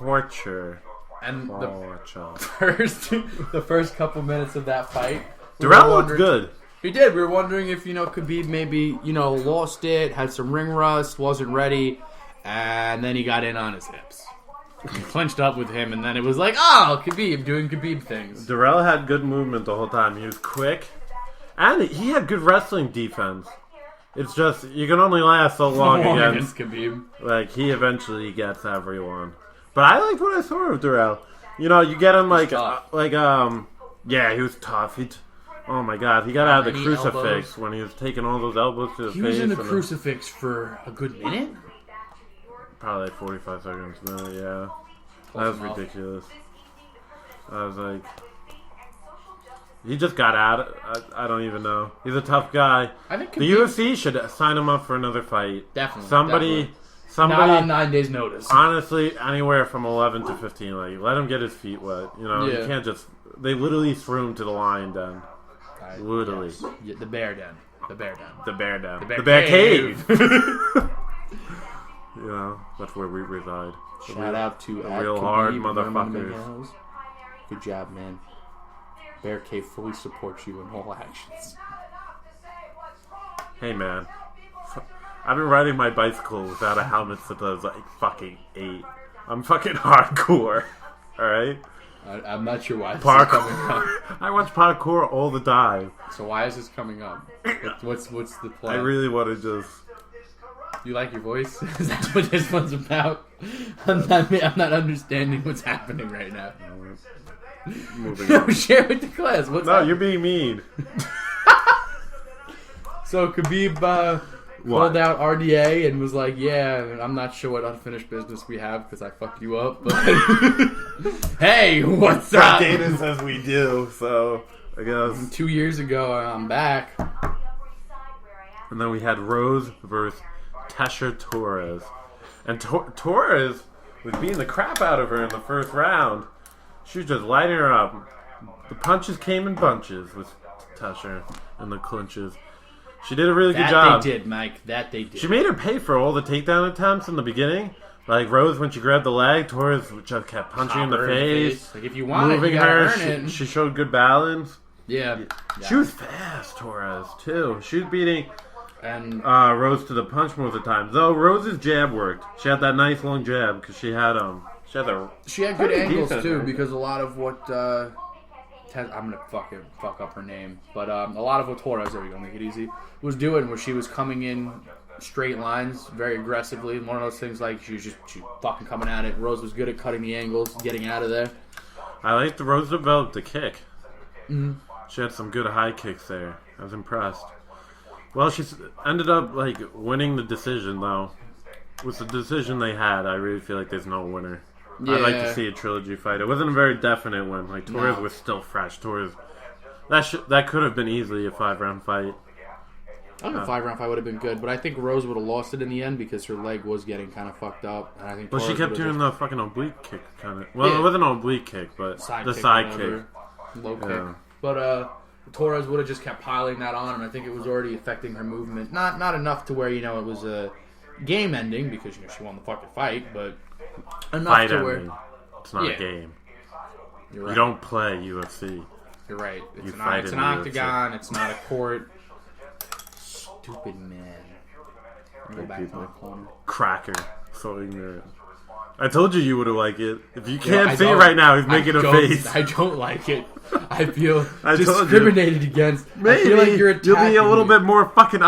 S2: Horcher.
S1: And the
S2: Horcher.
S1: the first couple minutes of that fight,
S2: Darrell looked good.
S1: He did. We were wondering if Khabib maybe lost it, had some ring rust, wasn't ready, and then he got in on his hips. He clinched up with him, and then it was like, oh, Khabib doing Khabib things.
S2: Darrell had good movement the whole time. He was quick, and he had good wrestling defense. It's just you can only last so long against
S1: Khabib.
S2: like he eventually gets everyone. But I liked what I saw of Darrell. You get him
S1: tough.
S2: yeah, he was tough. Oh my god, he got out of the
S1: Many
S2: crucifix
S1: elbows.
S2: when he was taking all those elbows to the
S1: He
S2: face.
S1: was in the
S2: and
S1: crucifix for a good minute.
S2: probably like 45 seconds a minute, yeah. That was ridiculous. I was like... He just got out. I don't even know. He's a tough guy.
S1: I think
S2: the UFC should sign him up for another fight.
S1: Definitely.
S2: Somebody...
S1: Not on 9 days' notice.
S2: Honestly, anywhere from 11 to 15. Like, let him get his feet wet. You know, you can't just... They literally threw him to the lion den. Literally.
S1: Yes. Yeah, the bear den. The bear den.
S2: The bear den.
S1: The bear,
S2: cave. You know, that's where we reside.
S1: Shout out to
S2: real hard motherfuckers.
S1: Good job, man. Bear Cave fully supports you in all actions.
S2: Hey, man. I've been riding my bicycle without a helmet since I was like fucking 8. I'm fucking hardcore. Alright?
S1: I'm not sure why this
S2: parkour.
S1: is coming up.
S2: I watch parkour all the time.
S1: So why is this coming up? What's the plan?
S2: I really want to just...
S1: You like your voice? Is that what this one's about? I'm not understanding what's happening right now.
S2: Moving
S1: No,
S2: on.
S1: share with the class. What's
S2: No,
S1: happening?
S2: you're being mean.
S1: So Khabib called out RDA and was like, yeah, I'm not sure what unfinished business we have because I fucked you up, but hey, what's up?
S2: Data says we do, so I guess.
S1: 2 years ago, I'm back.
S2: And then we had Rose versus Tesha Torres. And Torres was beating the crap out of her in the first round. She was just lighting her up. The punches came in bunches with Tesha in the clinches. She did a really good job.
S1: That they did, Mike. That they did.
S2: She made her pay for all the takedown attempts in the beginning. Like Rose, when she grabbed the leg, Torres just kept punching in the face.
S1: Like if you want
S2: moving
S1: it, you gotta
S2: her.
S1: earn it.
S2: She showed good balance.
S1: Yeah.
S2: She was fast, Torres, too. She was beating
S1: And
S2: Rose to the punch most of the time. Though Rose's jab worked. She had that nice long jab because she had
S1: she had good angles
S2: defense,
S1: too,
S2: right?
S1: because a lot of what I'm gonna fuck up her name, but a lot of what Torres, there we go, make it easy, was doing was she was coming in straight lines very aggressively. One of those things like she fucking coming at it. Rose was good at cutting the angles, getting out of there.
S2: I liked the Rose developed the kick.
S1: Mm-hmm.
S2: She had some good high kicks there. I was impressed. Well, she ended up like winning the decision though. With the decision they had, I really feel like there's no winner.
S1: Yeah.
S2: I'd like to see a trilogy fight. It wasn't a very definite win. Like Torres was still fresh. Torres, that could have been easily a 5-round fight.
S1: I think a 5-round fight would have been good, but I think Rose would have lost it in the end because her leg was getting kind of fucked up. And I think
S2: Well, she
S1: Torres
S2: kept
S1: would have
S2: doing the fucking oblique kick kind of. Well,
S1: Yeah.
S2: it wasn't an oblique kick, but the side kick.
S1: Low kick.
S2: Yeah.
S1: But Torres would have just kept piling that on, and I think it was already affecting her movement. Not enough to where it was a game ending because she won the fucking fight, but enough
S2: Fight
S1: to
S2: ending.
S1: where
S2: It's not
S1: Yeah.
S2: a game.
S1: you're right.
S2: You don't play UFC.
S1: You're right.
S2: You
S1: It's
S2: fight
S1: an
S2: in the
S1: octagon. It's not a court. Stupid man. Go back to my corner.
S2: Cracker. So ignorant. I told you would have liked it. If you can't
S1: I
S2: see it
S1: don't-
S2: right now, he's making a face.
S1: I don't like it. I feel
S2: I told you.
S1: discriminated against.
S2: Maybe
S1: I feel like you're
S2: you'll be a
S1: attacking
S2: little
S1: me.
S2: bit more fucking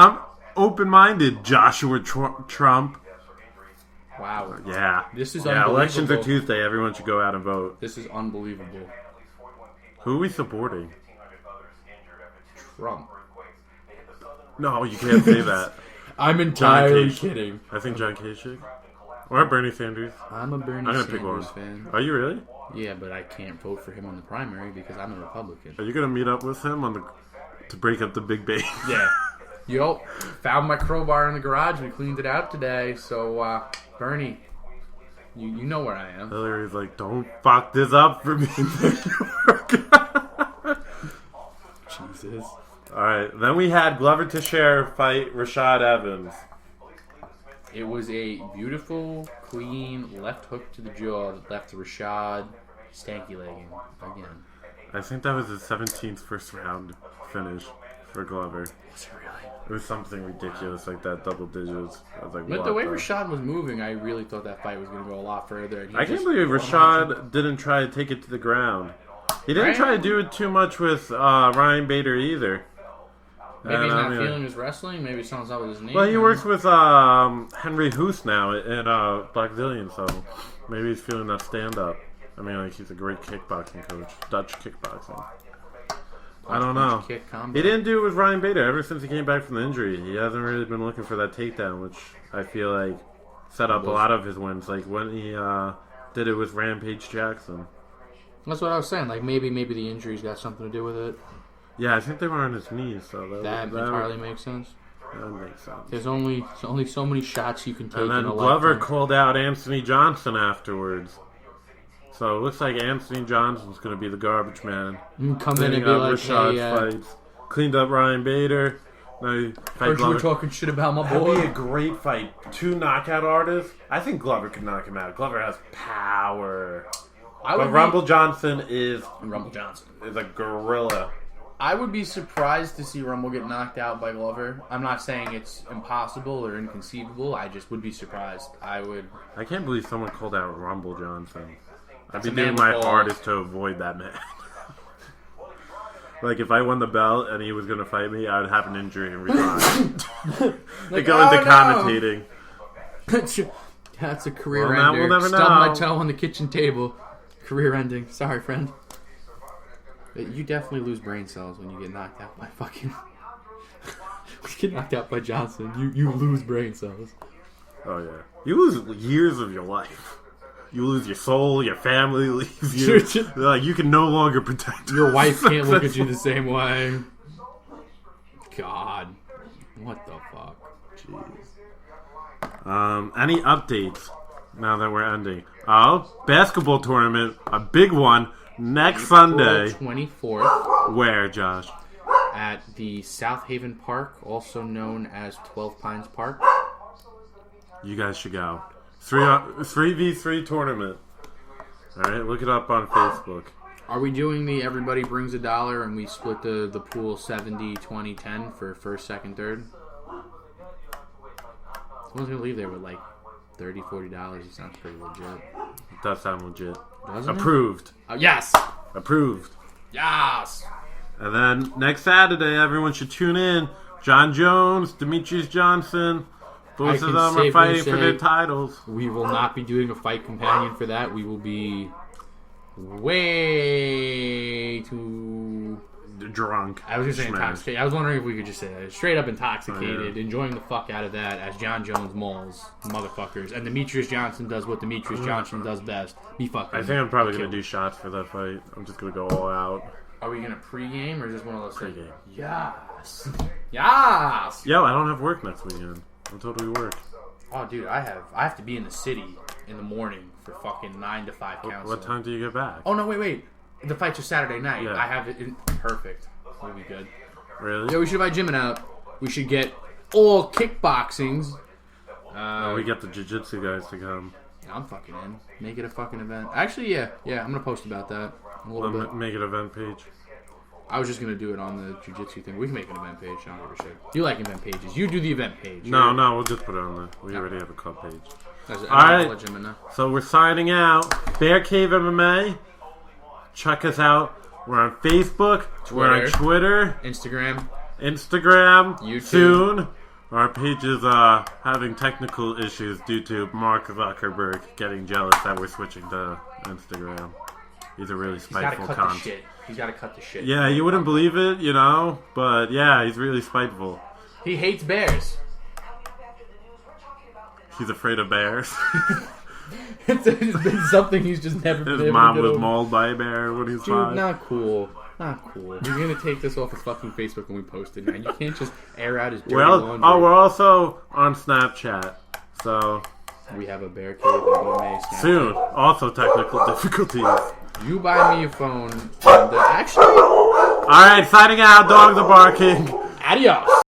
S2: open-minded, Joshua Trump.
S1: Wow.
S2: Yeah.
S1: This is
S2: yeah. Elections are
S1: unbelievable.
S2: Tuesday. Everyone should go out and vote.
S1: This is unbelievable.
S2: Who are we supporting?
S1: Trump.
S2: No, you can't say that.
S1: I'm entirely
S2: Kasich.
S1: kidding.
S2: I think John Kasich. Or Bernie Sanders.
S1: I'm a Bernie
S2: I'm gonna pick
S1: Sanders
S2: one.
S1: fan.
S2: Are you really?
S1: Yeah, but I can't vote for him on the primary because I'm a Republican.
S2: Are you gonna meet up with him to break up the big bang?
S1: Yeah. Yo, found my crowbar in the garage. We cleaned it out today. So, Bernie, you know where I am.
S2: Hillary's like, don't fuck this up for me.
S1: Jesus.
S2: Alright, then we had Glover Teixeira fight Rashad Evans.
S1: It was a beautiful, clean left hook to the jaw that left Rashad stanky legging again.
S2: I think that was his 17th first round finish for Glover.
S1: Was it really?
S2: It was something ridiculous like that, double digits. I was like,
S1: But
S2: what
S1: the way
S2: the-
S1: Rashad was moving, I really thought that fight was going to go a lot further. And he
S2: I can't
S1: just-
S2: believe Rashad didn't try to take it to the ground. He didn't
S1: Right?
S2: try to do it too much with Ryan Bader either.
S1: Maybe he's
S2: And,
S1: not
S2: I mean,
S1: feeling his wrestling. Maybe something's up with his knee.
S2: Well, he works with Henry Hoos now at Black Zillion, so maybe he's feeling that stand-up. I mean, like, he's a great kickboxing coach. Dutch kickboxing. I don't know.
S1: Kick combo.
S2: He didn't do it with Ryan Bader ever since he came back from the injury. He hasn't really been looking for that takedown, which I feel like set up a lot of his wins, like when he did it with Rampage Jackson.
S1: That's what I was saying. Like maybe the injuries got something to do with it.
S2: Yeah, I think they were on his knees, so
S1: that entirely makes sense.
S2: That makes sense.
S1: There's only so many shots you can take.
S2: And then
S1: in a
S2: Glover
S1: lifetime.
S2: called out Anthony Johnson afterwards. So it looks like Anthony Johnson's going to be the garbage man.
S1: Come in and be like,
S2: Rashad's
S1: hey,
S2: fights. Cleaned up Ryan Bader. Now you fight
S1: heard you
S2: Glover.
S1: were talking shit about my
S2: That'd
S1: boy.
S2: be a great fight. 2 knockout artists. I think Glover could knock him out. Glover has power. But Rumble Johnson is a gorilla.
S1: I would be surprised to see Rumble get knocked out by Glover. I'm not saying it's impossible or inconceivable. I just would be surprised. I
S2: can't believe someone called out Rumble Johnson. I'd be
S1: a man
S2: doing
S1: with
S2: my
S1: balls.
S2: hardest to avoid that man. Like, if I won the belt and he was going to fight me, I would have an injury and resign.
S1: Like,
S2: go into commentating.
S1: That's a career
S2: Well, now
S1: ender.
S2: we'll never
S1: Stubbed
S2: know.
S1: my toe on the kitchen table. Career ending. Sorry, friend. But you definitely lose brain cells when you get knocked out by fucking... when you get knocked out by Johnson, you lose brain cells.
S2: Oh, yeah. You lose years of your life. You lose your soul, your family leaves you. Like, you can no longer protect
S1: Your wife can't look at you the same way. God. What the fuck?
S2: Jeez. Any updates now that we're ending? Oh, basketball tournament. A big one. Next Sunday.
S1: April 24th.
S2: Where, Josh?
S1: At the South Haven Park, also known as 12 Pines Park.
S2: You guys should go. 3v3 tournament. Alright, look it up on Facebook.
S1: Are we doing the everybody brings $1 and we split the pool 70, 20, 10 for first, second, third? Someone's going to leave there with like $30, $40. It sounds pretty legit.
S2: It does sound legit.
S1: Doesn't
S2: Approved.
S1: it? Yes!
S2: Approved.
S1: Yes!
S2: And then next Saturday, everyone should tune in. John Jones, Demetrius Johnson. Both of them are fighting for their titles.
S1: We will not be doing a fight companion for that. We will be way too
S2: drunk.
S1: I was going to say
S2: Schmazz.
S1: intoxicated. I was wondering if we could just say that. Straight up intoxicated,
S2: Oh, yeah.
S1: enjoying the fuck out of that as John Jones mauls motherfuckers. And Demetrius Johnson does what Demetrius Johnson does best. Be fucking
S2: I think I'm probably going
S1: killed.
S2: to do shots for that fight. I'm just going to go all out.
S1: Are we going to pregame or just one of those things?
S2: Pregame.
S1: Yes. Yes.
S2: Yo, I don't have work next weekend. I'm totally work.
S1: Oh, dude, I have to be in the city in the morning for fucking 9 to 5 council.
S2: What time do you get back?
S1: Oh, no, wait. The fight's are Saturday night.
S2: Yeah.
S1: I have it in... Perfect. We'll be good.
S2: Really?
S1: Yeah, we should invite Jimin out. We should get all kickboxings.
S2: We get the jiu-jitsu guys to come.
S1: I'm fucking in. Make it a fucking event. Actually, yeah, I'm gonna post about that a little bit.
S2: Make it event page.
S1: I was just gonna do it on the jiu-jitsu thing. We can make an event page. I don't give a shit. You like event pages? You do the event page.
S2: No, we'll just put it on the. We already have a club page.
S1: I'll let Jimin know.
S2: So we're signing out. Bear Cave MMA. Check us out. We're on Facebook. We're on Twitter.
S1: Instagram.
S2: YouTube. Soon. Our page is having technical issues due to Mark Zuckerberg getting jealous that we're switching to Instagram. He's a really spiteful cunt.
S1: He's gotta cut the shit.
S2: Yeah, you wouldn't believe it, but yeah, he's really spiteful.
S1: He hates bears.
S2: He's afraid of bears.
S1: It's been something he's just never been able
S2: His
S1: to
S2: mom
S1: get
S2: was
S1: over.
S2: mauled by a bear when he was
S1: Dude,
S2: 5.
S1: not cool. Not cool. We're gonna take this off of fucking Facebook when we post it, man. You can't just air out his dirty laundry.
S2: We're also on Snapchat, so
S1: We have a Bear Cave MMA Snapchat.
S2: soon. Also technical difficulties.
S1: You buy me a phone. And, actually,
S2: All right, signing out. Dogs are barking.
S1: adios.